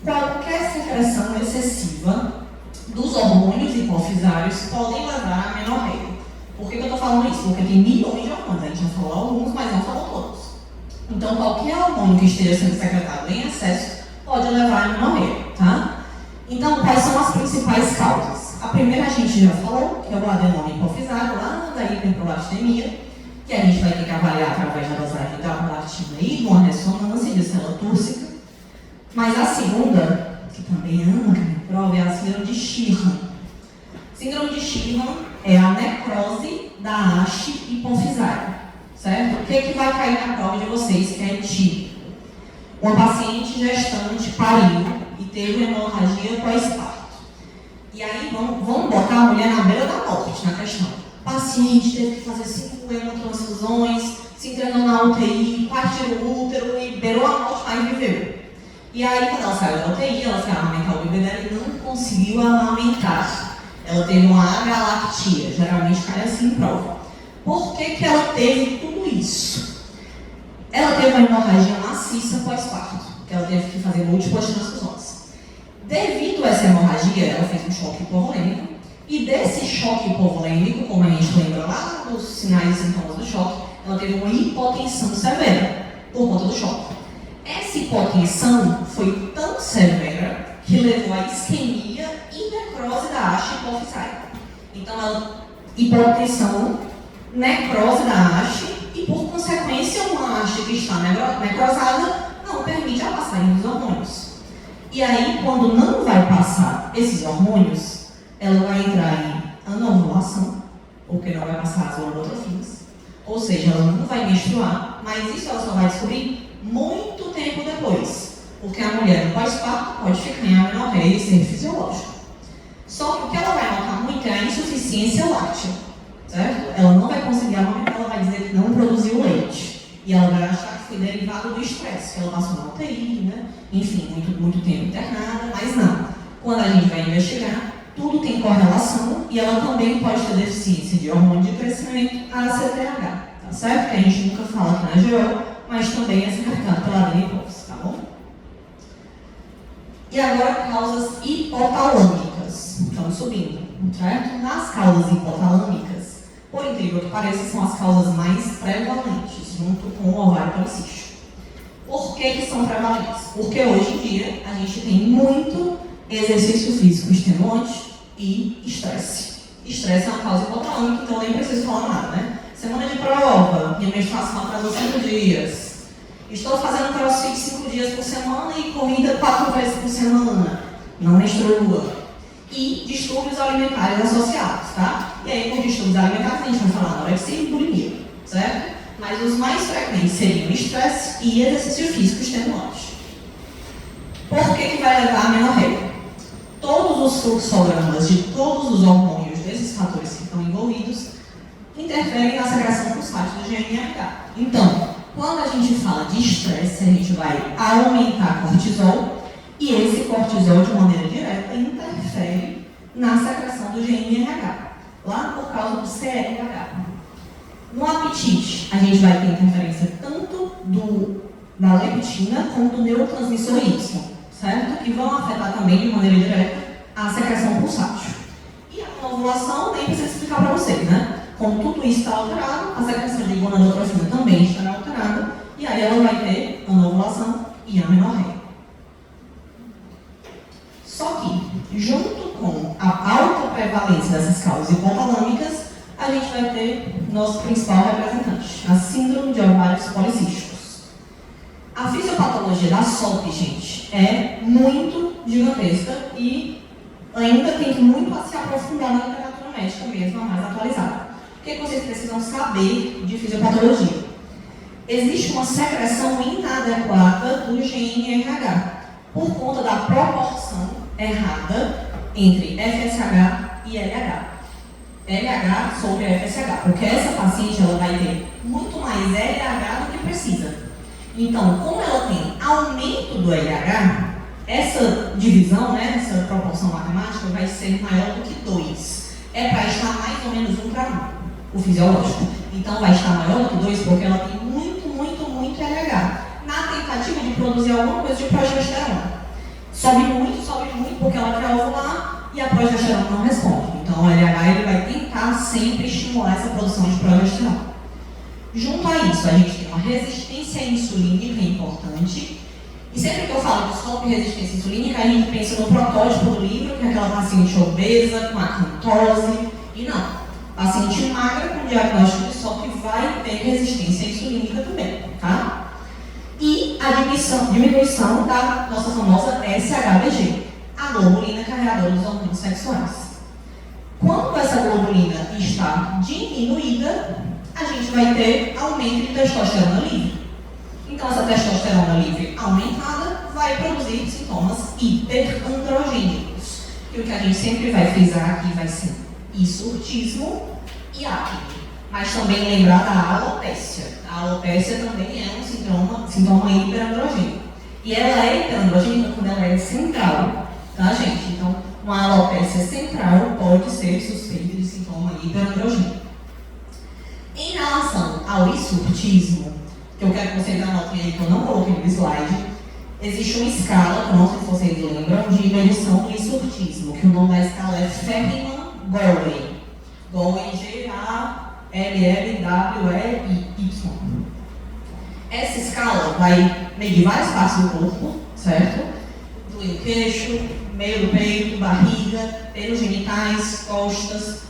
Qualquer secreção excessiva dos hormônios hipofisários podem levar à amenorreia. Por que eu estou falando isso? Porque tem milhões de hormônios, a gente já falou alguns, mas não falou todos. Então, qualquer hormônio que esteja sendo secretado em excesso pode levar à amenorreia, tá? Então, quais são as principais causas? A primeira a gente já falou, que é o adenoma hipofisário, lá da hiperprolactinemia, que a gente vai ter que avaliar através da dosagem da prolactina e de uma ressonância de célula túrcica. Mas a segunda, que também ama cair em prova, é a síndrome de Sheehan. Síndrome de Sheehan é a necrose da haste hipofisária, certo? O que vai cair na prova de vocês que é típico? Uma paciente gestante pariu e teve hemorragia pós-parto. E aí vamos botar a mulher na beira da morte na questão. O paciente teve que fazer 5 hemotransfusões, se internou na UTI, partiu o útero e beirou a morte, mas viveu. E aí, quando ela saiu da UTI, ela foi amamentar o bebê dela e não conseguiu amamentar. Ela teve uma agalactia, geralmente cai assim em prova. Por que ela teve tudo isso? ela teve uma hemorragia maciça pós-parto, que ela teve que fazer múltiplas transfusões. Devido a essa hemorragia, ela fez um choque hipovolêmico, e desse choque hipovolêmico, como a gente lembra lá dos sinais e sintomas do choque, ela teve uma hipotensão severa por conta do choque. Essa hipotensão foi tão severa que levou à isquemia e necrose da haste hipofisal. Então, ela, hipotensão, necrose da haste e, por consequência, uma haste que está necrosada não permite a passagem dos hormônios. E aí, quando não vai passar esses hormônios, ela vai entrar em anovulação, porque não vai passar as gonadotrofinas, ou seja, ela não vai menstruar, mas isso ela só vai descobrir muito tempo depois, porque a mulher no pós-parto pode ficar em amenorreia e ser fisiológico. Só que o que ela vai notar muito é a insuficiência láctea, certo? Ela não vai conseguir amamentar, ela vai dizer que não produziu leite, e ela vai achar que foi derivado do estresse, que ela passou na UTI, né? Enfim, muito tempo internada, mas não. Quando a gente vai investigar, tudo tem correlação e ela também pode ter deficiência de hormônio de crescimento, ACTH, tá certo? Que a gente nunca fala aqui na GO, mas também é significado pela hipófise, tá bom? E agora, causas hipotalâmicas. Estamos subindo, certo? Nas causas hipotalâmicas, por incrível que pareça, são as causas mais prevalentes, junto com o ovário policístico. Por que são prevalentes? Porque hoje em dia a gente tem muito exercício físico extenuante e estresse. Estresse é uma causa hipotalâmica, então eu nem preciso falar nada, né? Semana de prova, minha menstruação atrasou 5 dias. Estou fazendo crossfit 5 dias por semana e corrida 4 vezes por semana. Não menstrua. E distúrbios alimentares associados, tá? E aí, por distúrbios alimentares, a gente vai falar anorexia e bulimia, certo? Mas os mais frequentes seriam estresse e exercício físico extenuante. Por que vai levar a amenorreia? Todos os fluxogramas de todos os hormônios desses fatores que estão envolvidos interferem na secreção pulsátil do GNRH. Então, quando a gente fala de estresse, a gente vai aumentar cortisol e esse cortisol, de maneira direta, interfere na secreção do GNRH, lá por causa do CRH. No apetite, a gente vai ter interferência tanto da leptina como do neurotransmissor Y, certo? Que vão afetar também de maneira direta a secreção pulsátil. E a ovulação, nem precisa explicar para vocês, né? Como tudo isso está alterado, a secreção de gonadotrofina também estará alterada, e aí ela vai ter anovulação e amenorreia. Só que, junto com a alta prevalência dessas causas hipotalâmicas, a gente vai ter nosso principal representante, a síndrome de ovários policísticos. A fisiopatologia da SOP, gente, é muito gigantesca e ainda tem muito a se aprofundar na literatura médica mesmo, a mais atualizada. O que vocês precisam saber de fisiopatologia? Existe uma secreção inadequada do GNRH por conta da proporção errada entre FSH e LH. LH sobre FSH, porque essa paciente ela vai ter muito mais LH do que precisa. Então, como ela tem aumento do LH, essa divisão, né, essa proporção matemática vai ser maior do que 2. É para estar mais ou menos 1 para 1, o fisiológico. Então, vai estar maior do que 2 porque ela tem muito LH. Na tentativa de produzir alguma coisa de progesterona. Sobe muito porque ela quer ovular e a progesterona não responde. Então, o LH ele vai tentar sempre estimular essa produção de progesterona. Junto a isso, a gente tem uma resistência insulínica importante. E sempre que eu falo de SOP e resistência insulínica, a gente pensa no protótipo do livro, que é aquela paciente obesa, com acantose. E não. Paciente magra com diagnóstico de SOP vai ter resistência insulínica também, tá? E a diminuição da nossa famosa SHBG, a globulina carregadora dos hormônios sexuais. Quando essa globulina está diminuída, a gente vai ter aumento de testosterona livre. Então, essa testosterona livre aumentada vai produzir sintomas hiperandrogênicos. E o que a gente sempre vai frisar aqui vai ser hirsutismo e acne. Mas também lembrar da alopécia. A alopécia também é um sintoma hiperandrogênico. E ela é hiperandrogênica quando ela é central, tá, gente? Então, uma alopécia central pode ser suspeita de sintoma hiperandrogênico. Em relação ao hirsutismo, que eu quero que vocês anotem aí, que eu não coloquei no slide. Existe uma escala, que eu não sei se vocês lembram, de medição do insurtismo, que o nome da escala é Ferriman-Goway. Goway, G-A-L-L-W-E-Y. Essa escala vai medir várias partes do corpo, certo? Inclui o queixo, meio do peito, barriga, pelos genitais, costas,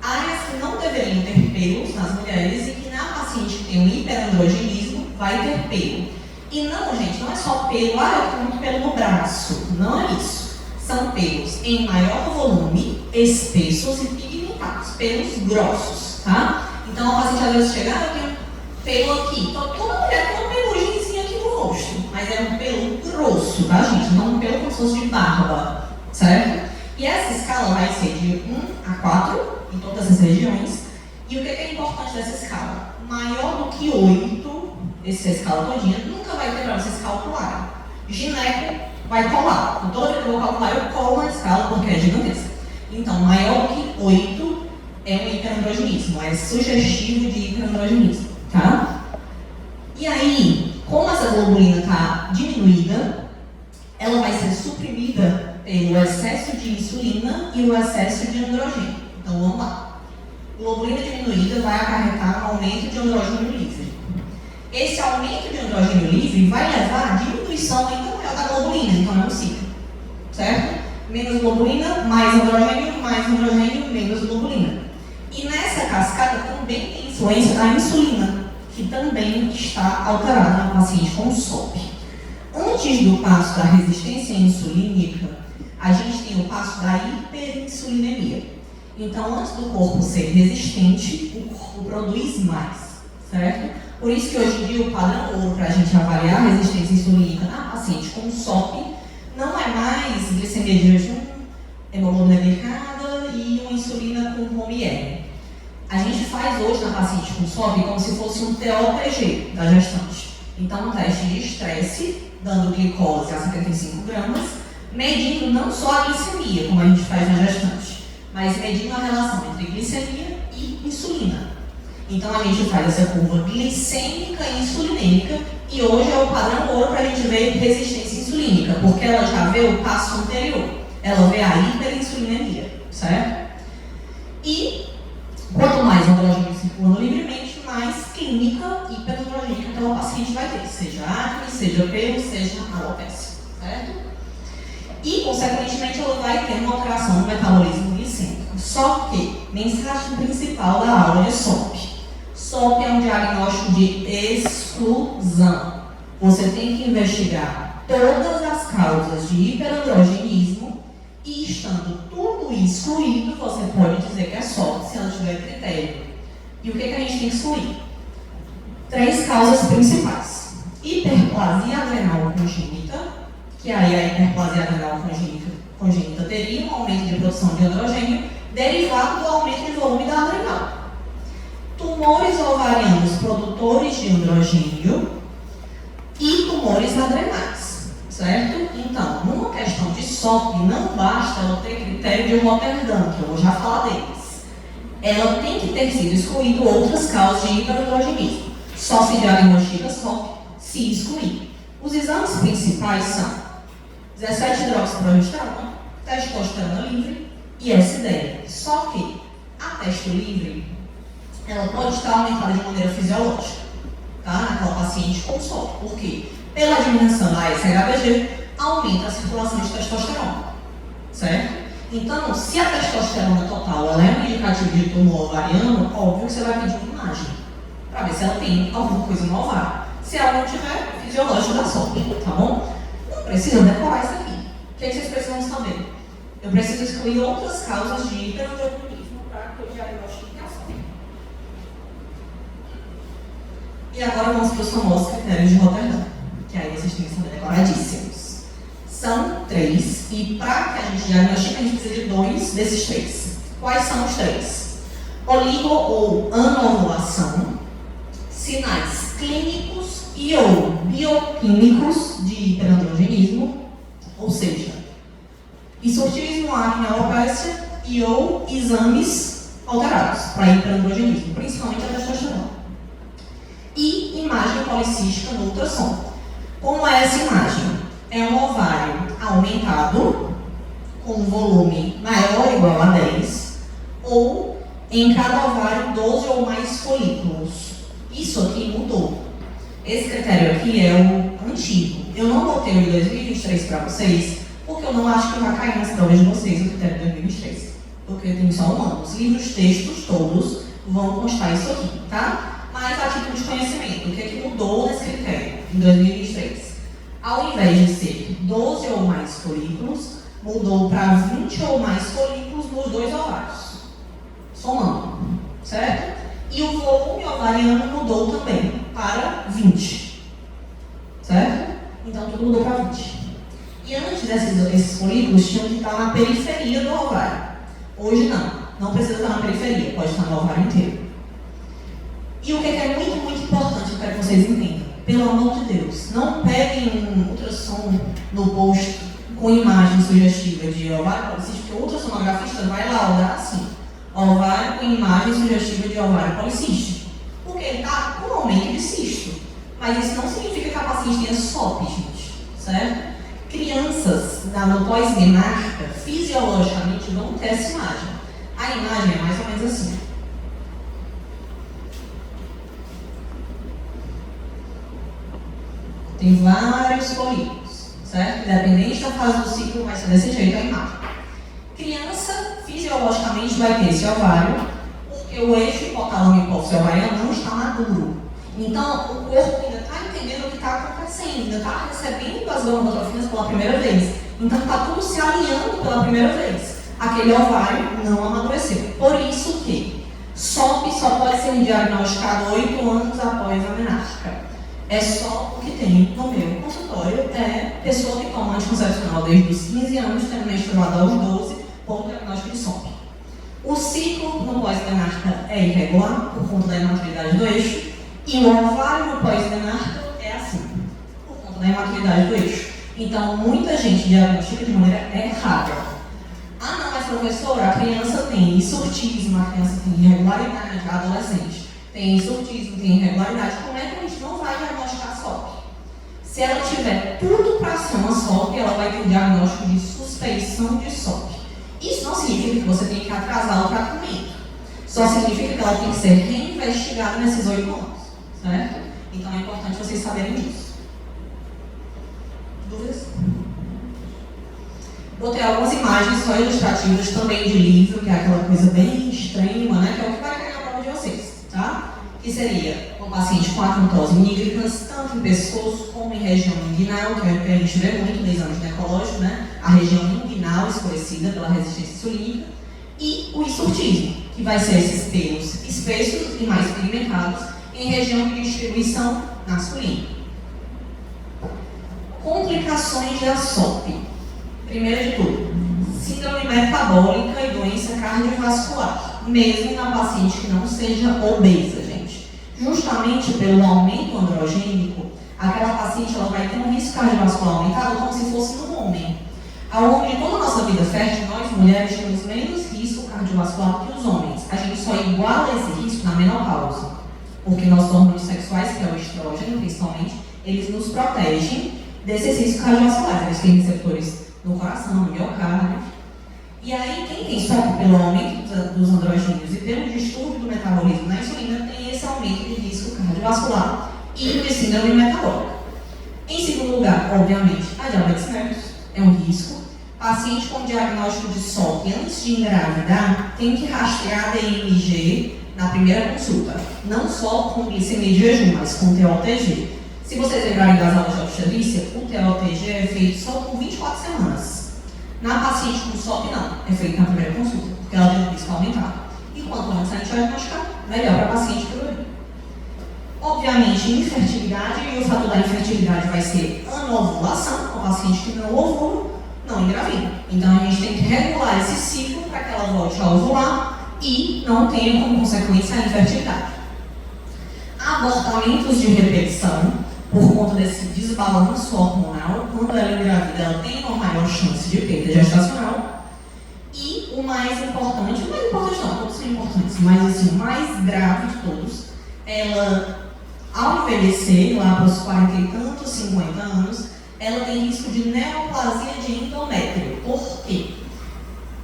áreas que não deveriam ter pelos nas mulheres e que na paciente que tem um hiperandrogenismo vai ter pelo. E não, gente, não é só pelo, eu tenho muito pelo no braço. Não é isso. São pelos em maior volume, espessos e pigmentados, pelos grossos, tá? Então a paciente às vezes chega, eu tenho pelo aqui. Então toda mulher tem uma pelugemzinha aqui no rosto, mas é um pelo grosso, tá, gente? Não um pelo como se fosse de barba, certo? E essa escala vai ser de 1 a 4 em todas as regiões. E o que é importante dessa escala? Maior do que 8, essa escala todinha, nunca vai ter para vocês calcularem. Gineco vai colar. Então, toda vez que eu vou calcular, eu colo na escala porque é gigantesca. Então, maior do que 8 é um hiperandrogenismo, é sugestivo de hiperandrogenismo, tá? E aí, como essa globulina está diminuída, ela vai ser suprimida pelo excesso de insulina e o excesso de androgênio. Então, vamos lá. Globulina diminuída vai acarretar um aumento de androgênio livre. Esse aumento de androgênio livre vai levar à diminuição ainda maior da globulina, então é um ciclo, certo? Menos globulina, mais androgênio, menos globulina. E nessa cascada também tem influência da insulina, que também está alterada na paciente com SOP. Antes do passo da resistência insulínica, a gente tem o passo da hiperinsulinemia. Então, antes do corpo ser resistente, o corpo produz mais, certo? Por isso que hoje em dia o padrão ouro para a gente avaliar a resistência insulínica na paciente com SOP não é mais glicemia de jejum, hemoglobina glicada e uma insulina com HOME-R. A gente faz hoje na paciente com SOP como se fosse um TOPG da gestante. Então, um teste de estresse, dando glicose a 75 gramas, medindo não só a glicemia, como a gente faz na gestante, mas medindo a relação entre glicemia e insulina. Então a gente faz essa curva glicêmica e insulinêmica e hoje é o padrão ouro para a gente ver resistência insulínica, porque ela já vê o passo anterior, ela vê a hiperinsulinemia, certo? E quanto mais androgênio circulando livremente, mais clínica hiperandrogênica aquela paciente vai ter, seja acne, seja pelo, seja alopecia, certo? E, consequentemente, ela vai ter uma alteração no metabolismo glicêmico. Só que, mensagem principal da aula de SOP. SOP é um diagnóstico de exclusão. Você tem que investigar todas as causas de hiperandrogenismo e, estando tudo excluído, você pode dizer que é SOP se ela tiver critério. E o que a gente tem que excluir? 3 causas principais. Hiperplasia adrenal congênita, que aí a hiperplasia adrenal congênita teria um aumento de produção de androgênio derivado do aumento de volume da adrenal. Tumores ovarianos produtores de androgênio e tumores adrenais, certo? Então, numa questão de SOP, não basta ela ter critério de Rotterdam, que eu vou já falar deles. Ela tem que ter sido excluído outras causas de hiperandrogenismo. Só se diagnostica SOP se excluir. Os exames principais são 17-hidroxiprogesterona, testosterona livre e SDL. Só que a testo livre, ela pode estar aumentada de maneira fisiológica, tá? Naquela paciente com SOP. Por quê? Pela diminuição da SHBG, aumenta a circulação de testosterona, certo? Então, se a testosterona total ela é um indicativo de tumor ovariano, óbvio que você vai pedir uma imagem, para ver se ela tem alguma coisa no ovário. Se ela não tiver, fisiológico da SOP, tá bom? Não precisa decorar isso aqui. O que vocês precisam saber? Eu preciso excluir outras causas de hiperandrogenismo para que eu diagnostique a SOP. E agora vamos para os famosos critérios de Rotterdam, que aí vocês têm que saber decoradíssimos. São 3, e para que a gente diagnostique, a gente precisa de 2 desses 3. Quais são os 3? Oligo ou anovulação, sinais clínicos e ou bioquímicos de hiperandrogenismo, ou seja, insurtismo, acne, alopecia e ou exames alterados para hiperandrogenismo, principalmente a testosterona. e imagem policística no ultrassom. Como é essa imagem? É um ovário aumentado, com um volume maior ou igual a 10, ou em cada ovário 12 ou mais folículos. Isso aqui mudou. Esse critério aqui é o antigo. Eu não botei o de 2023 para vocês, porque eu não acho que vai cair nas provas de vocês o critério de 2023. Porque tem só um ano. Os livros, textos todos vão constar isso aqui, tá? Mas a título de conhecimento, o que é que mudou nesse critério em 2023? Ao invés de ser 12 ou mais folículos, mudou para 20 ou mais folículos nos 2 ovários, somando, certo? E o volume ovariano mudou também para 20, certo? Então tudo mudou para 20. E antes esses folículos tinham que estar na periferia do ovário. Hoje não precisa estar na periferia, pode estar no ovário inteiro. E o que é muito, muito importante, eu quero que vocês entendam, pelo amor de Deus, não peguem um ultrassom no posto com imagem sugestiva de ovário policístico, porque o ultrassonografista vai laudar assim, ovário com imagem sugestiva de ovário policístico, porque ele está com aumento de cisto. Mas isso não significa que a paciente tenha SOP, gente, certo? Crianças no pós-menarca, fisiologicamente, vão ter essa imagem. A imagem é mais ou menos assim. Tem vários folículos, certo? Independente da fase do ciclo, vai ser desse jeito a imagem. Criança, fisiologicamente, vai ter esse ovário, porque o eixo hipotálamo hipófise ovariano não está maduro. Então, o corpo ainda está entendendo o que está acontecendo, ainda está recebendo as gonadotrofinas pela primeira vez. Então, está tudo se alinhando pela primeira vez. Aquele ovário não amadureceu. Por isso que SOP só pode ser diagnosticado 8 anos após a menarca. É só o que tem no meu consultório, é pessoa que toma anticoncepcional desde os 15 anos, tendo menstruado aos 12, por diagnóstico de SOP. O ciclo no pós-menarca é irregular, por conta da imaturidade do eixo, e o ovário no pós-menarca é assim, por conta da imaturidade do eixo. Então, muita gente diagnostica de maneira errada. Ah, não, mas professora, a criança tem hisurtismo, a criança tem irregularidade, a adolescente tem hisurtismo, tem irregularidade. Como é que a gente não vai diagnosticar SOP? Se ela tiver tudo para ser uma SOP, ela vai ter diagnóstico de suspeição de SOP. Isso não significa que você tem que atrasar o tratamento. Só significa que ela tem que ser reinvestigada nesses 8 anos. Certo? Então é importante vocês saberem disso. Dúvidas? Botei algumas imagens só ilustrativas também de livro, que é aquela coisa bem extrema, né? Que é o que vai cair na prova de vocês, tá? Que seria um paciente com acantose nigricans, tanto em pescoço como em região inguinal, que é o que a gente vê muito no exame ginecológico, né? A região inguinal escurecida pela resistência insulínica, e o hisurtismo, que vai ser esses pelos espessos e mais pigmentados em região de distribuição masculina. Complicações da SOP. Primeiro de tudo, síndrome metabólica e doença cardiovascular, mesmo na paciente que não seja obesa, gente. Justamente pelo aumento androgênico, aquela paciente ela vai ter um risco cardiovascular aumentado como se fosse no homem. Ao longo de toda a nossa vida fértil, nós mulheres temos menos risco cardiovascular que os homens. A gente só iguala esse risco na menopausa, porque nossos hormônios sexuais, que é o estrógeno principalmente, eles nos protegem desses riscos cardiovasculares. Eles têm receptores no coração, no miocárdio. E aí, quem tem SOP pelo aumento dos androgênios e pelo distúrbio do metabolismo na insulina, tem esse aumento de risco cardiovascular e de síndrome metabólica. Em segundo lugar, obviamente, a diabetes mellitus é um risco. Paciente com diagnóstico de SOP antes de engravidar tem que rastrear a DMG na primeira consulta, não só com glicemia de jejum, mas com TOTG. Se vocês lembrarem das aulas de obstetrícia, o TOTG é feito só com 24 semanas. Na paciente com SOP, não, é feito na primeira consulta, porque ela tem um risco aumentado. E quanto antes a gente vai diagnosticar, melhor para a paciente progredir. Obviamente, infertilidade, e o fator da infertilidade vai ser anovulação, com a paciente que não ovula, não engravida. Então a gente tem que regular esse ciclo para que ela volte a ovular e não tenha como consequência a infertilidade. Abortamentos de repetição, por conta desse desbalanço hormonal, quando ela engravida, ela tem uma maior chance de perda gestacional. E o mais importante não, todos são importantes, mas assim, o mais grave de todos, ela Ao envelhecer, lá para os 40 e tantos, 50 anos, ela tem risco de neoplasia de endométrio. Por quê?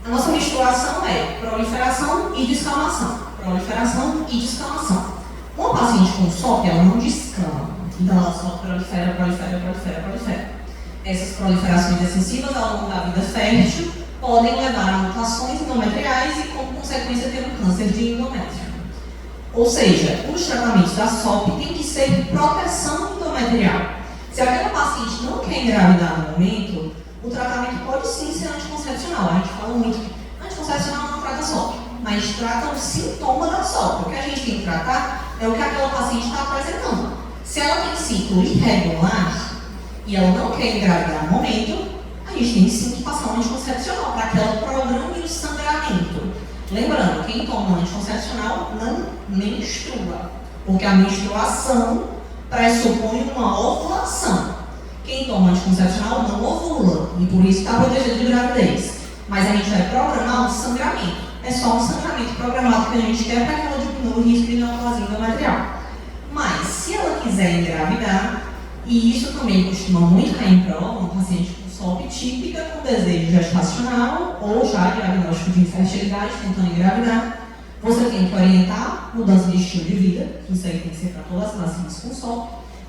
A nossa menstruação é proliferação e descamação. Proliferação e descamação. Uma paciente com SOP, ela não descama. Então ela só prolifera. Essas proliferações excessivas ao longo da vida fértil podem levar a mutações endometriais e, como consequência, ter um câncer de endométrio. Ou seja, os tratamentos da SOP têm que ser proteção endometrial. Se aquela paciente não quer engravidar no momento, o tratamento pode sim ser anticoncepcional. A gente fala muito que anticoncepcional não trata SOP, mas trata o sintoma da SOP. O que a gente tem que tratar é o que aquela paciente está apresentando. Se ela tem ciclo irregular e ela não quer engravidar no momento, a gente tem sim que passar um anticoncepcional para que ela programe o sangramento. Lembrando, quem toma anticoncepcional não menstrua, porque a menstruação pressupõe uma ovulação. Quem toma anticoncepcional não ovula, e por isso está protegido de gravidez. Mas a gente vai programar um sangramento. É só um sangramento programado que a gente quer para que ela diminua o risco de neoplasia endometrial. Mas, se ela quiser engravidar, e isso também costuma muito cair em prova, um paciente com SOP típica, com desejo gestacional ou já diagnóstico de infertilidade, tentando engravidar, você tem que orientar mudança de estilo de vida, que isso aí tem que ser para todas as pacientes com SOP,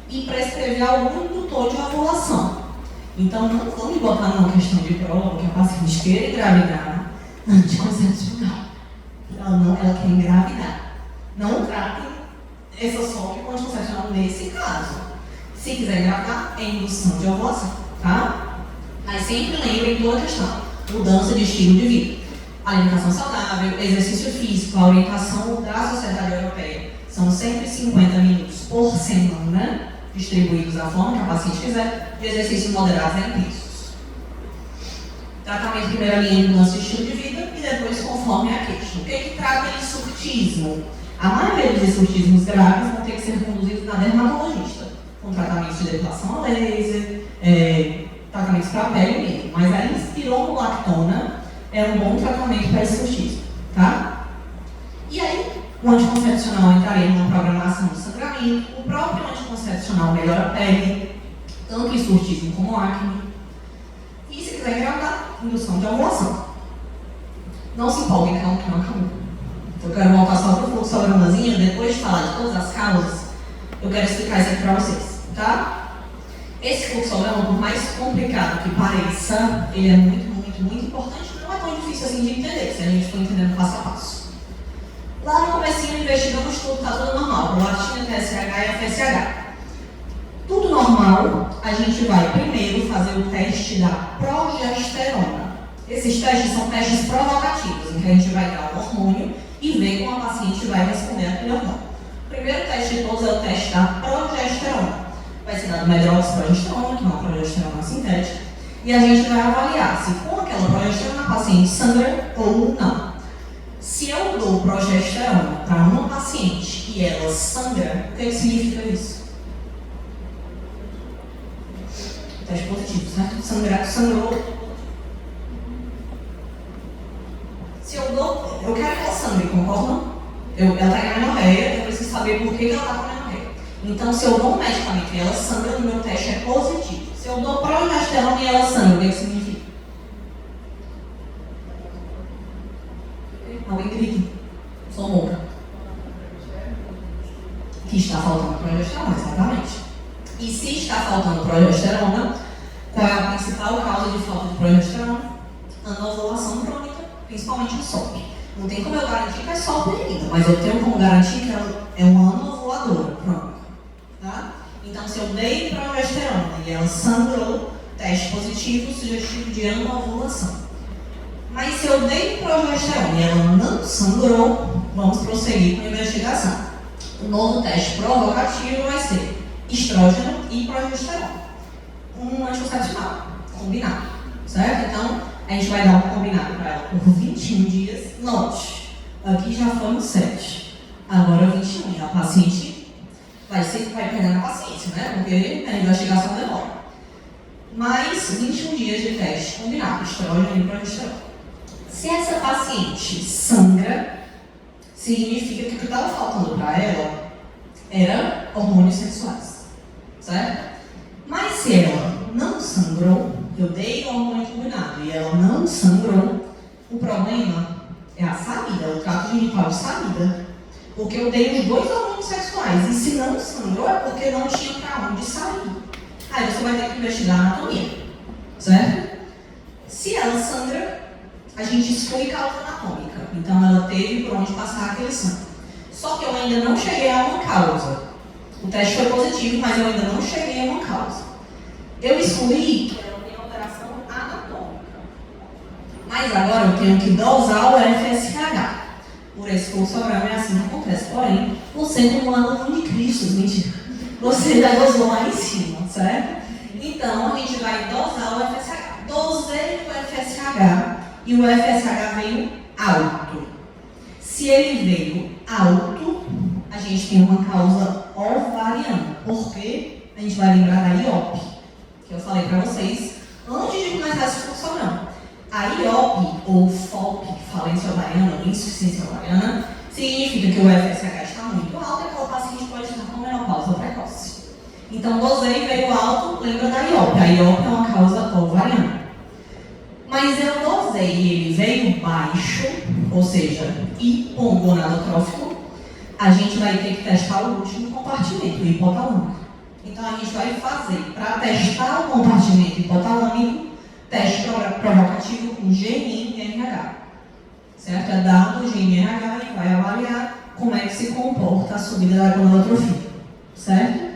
e prescrever algum indutor de ovulação. Então, não vamos botar numa questão de prova que a paciente queira engravidar anticoncepcional. Ela quer engravidar. Não tratem essa SOP com anticoncepcional nesse caso. Se quiser engravidar, é indução de ovulação, tá? Mas sempre lembrem toda a questão. Mudança de estilo de vida. Alimentação saudável, exercício físico, a orientação da Sociedade Europeia são 150 minutos por semana, distribuídos da forma que a paciente quiser, de exercícios moderados e intensos. Tratamento primeira linha de mudança de estilo de vida e depois conforme a queixa. O que trata de surtismo? A maioria dos surtismos graves vão ter que ser conduzidos na dermatologista, com tratamentos de depilação a laser, tratamentos para a pele mesmo. Mas a espironolactona é um bom tratamento para esse surtismo, tá? E aí, o anticoncepcional entraria numa programação de sangramento, o próprio anticoncepcional melhora a pele, tanto em surtismo como acne. E se quiser engravidar, indução de ovulação. Não se empolguem, calma que não acabou. Eu quero voltar só para o fluxogramazinho, depois de falar de todas as causas, eu quero explicar isso aqui para vocês, tá? Esse fluxograma, por mais complicado que pareça, ele é muito importante, não é tão difícil assim de entender, se a gente for entendendo passo a passo. Lá no comecinho investigamos tudo, tá tudo normal, prolactina, TSH e FSH. Tudo normal, a gente vai primeiro fazer o teste da progesterona. Esses testes são testes provocativos, em que a gente vai dar o hormônio e ver como a paciente vai responder àquele hormônio. O primeiro teste de todos é o teste da progesterona. Vai ser dado medroxprogesterona, que é uma progesterona sintética, e a gente vai avaliar se com aquela progesterona a paciente sangra ou não. Se eu dou progesterona para uma paciente e ela sangra, o que significa isso? Teste positivo, certo? Sangrou. Se eu dou, eu quero que ela sangre, concordam? Ela está em anorreia, eu preciso saber por que ela está com anorreia. Então, se eu dou um medicamento e ela sangra, o meu teste é positivo. Se eu dou progesterona e ela sangra, o que significa? Alguém grita. Sou louca. Que está faltando progesterona, exatamente. E se está faltando progesterona, qual é a principal causa de falta de progesterona? Anovulação crônica, principalmente o SOP. Não tem como eu garantir que é SOP ainda, mas eu tenho como garantir que ela é uma anovuladora crônica. Tá? Então, se eu dei progesterona e ela sangrou, teste positivo, sugestivo de anovulação. Mas se eu dei progesterona e ela não sangrou, vamos prosseguir com a investigação. O novo teste provocativo vai ser estrógeno e progesterona. Um anticoncepcional, combinado, certo? Então, a gente vai dar um combinado para ela por 21 dias. Note, aqui já foram 7, agora 21. E a paciente vai perdendo a paciência, né? Porque a investigação demora. Mais 21 dias de teste combinado, estrógeno e progesterona. Se essa paciente sangra, significa que o que estava faltando para ela era hormônios sexuais, certo? Mas se ela não sangrou, eu dei o hormônio combinado e ela não sangrou, o problema é a saída, o trato genital de saída, porque eu dei os 2 hormônios sexuais e se não sangrou é porque não tinha para onde sair. Aí você vai ter que investigar a anatomia, certo? Se ela sangra, a gente exclui causa anatômica, então ela teve por onde passar aquele sangue. Só que eu ainda não cheguei a uma causa. O teste foi positivo, mas eu ainda não cheguei a uma causa. Eu excluí que ela tem alteração anatômica. Mas agora eu tenho que dosar o FSH. Por esse fluxo oral é assim que acontece. Porém, você como aluno de Cristo, mentira, você já dosou lá em cima, certo? Então, a gente vai dosar o FSH. Dosei o FSH e o FSH veio alto. Se ele veio alto, a gente tem uma causa ovariana. Por quê? A gente vai lembrar da IOP, que eu falei para vocês antes de começar esse fluxo oral. A IOP, ou FOP, falência ovariana, ou insuficiência ovariana, significa que o FSH está muito alto e aquela paciente pode estar com menopausa precoce. Então, dosei veio alto, lembra da IOP. A IOP é uma causa ovariana. Mas eu dosei e ele veio baixo, ou seja, hipogonadotrófico, a gente vai ter que testar o último compartimento, o hipotalâmico. Então, a gente vai fazer, para testar o compartimento hipotalâmico, teste provocativo com GNRH. Certo? É dado o GNRH e vai avaliar como é que se comporta a subida da gonadotrofia. Certo?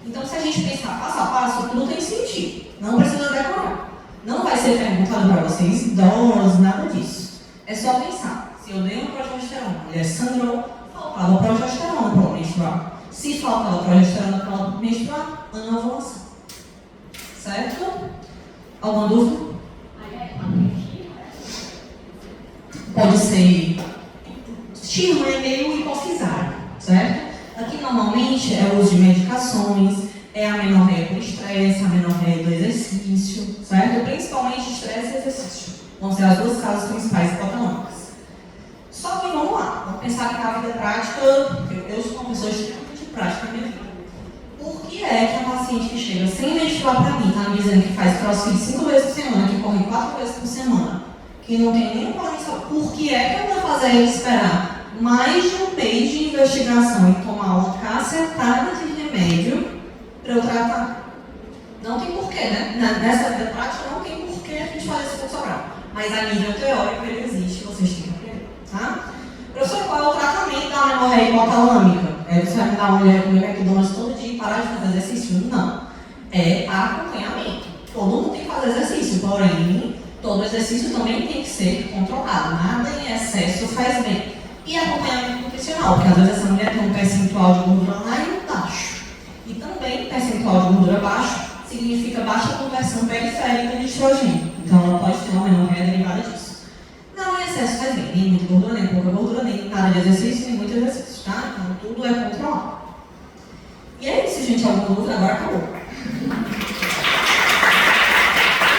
Então, se a gente pensar passo a passo, tudo tem sentido. Não precisa decorar. Não vai ser perguntado para vocês doses, nada disso. É só pensar. Se eu dei uma progesterona, a mulher sangrou, faltava progesterona para ela menstruar. Se faltava progesterona para ela menstruar, anovulação. Certo? Alguma dúvida? Pode ser estímulo é meio hipofisário, certo? Aqui normalmente é o uso de medicações, é a menorreia por estresse, a menorreia do exercício, certo? Principalmente estresse e exercício. Vão ser as 2 causas principais hipotalâmicas. Só que vamos lá, vamos pensar que na vida prática, eu sou uma pessoa extremamente prática na minha vida. Por que é que a paciente que chega sem menstruar para mim, está me dizendo que faz crossfit 5 vezes por semana, que corre 4 vezes por semana, que não tem nenhum plano de saúde, por que é que eu vou fazer ele esperar mais de um mês de investigação e tomar uma cacetada de remédio para eu tratar? Não tem porquê, né? Nessa vida prática não tem porquê a gente fazer esse fluxo oral. Mas a nível teórico ele existe, vocês têm que aprender, tá? Professor, qual é o tratamento da menorreia hipotalâmica? Você vai me dar uma mulher comer McDonald's todo dia e parar de fazer exercício? Não. É acompanhamento. Todo mundo tem que fazer exercício, porém, todo exercício também tem que ser controlado. Nada em excesso faz bem. E acompanhamento nutricional, porque às vezes essa mulher tem um percentual de gordura lá e baixo. E também percentual de gordura baixo significa baixa conversão periférica de estrogênio. Então ela pode ter uma menorreia derivada disso. Não em excesso faz bem, nem muita gordura, nem pouca gordura, nem nada de exercício, nem muito exercício, tá? Então tudo é controlado. E é isso, gente. Alguma dúvida? Agora acabou.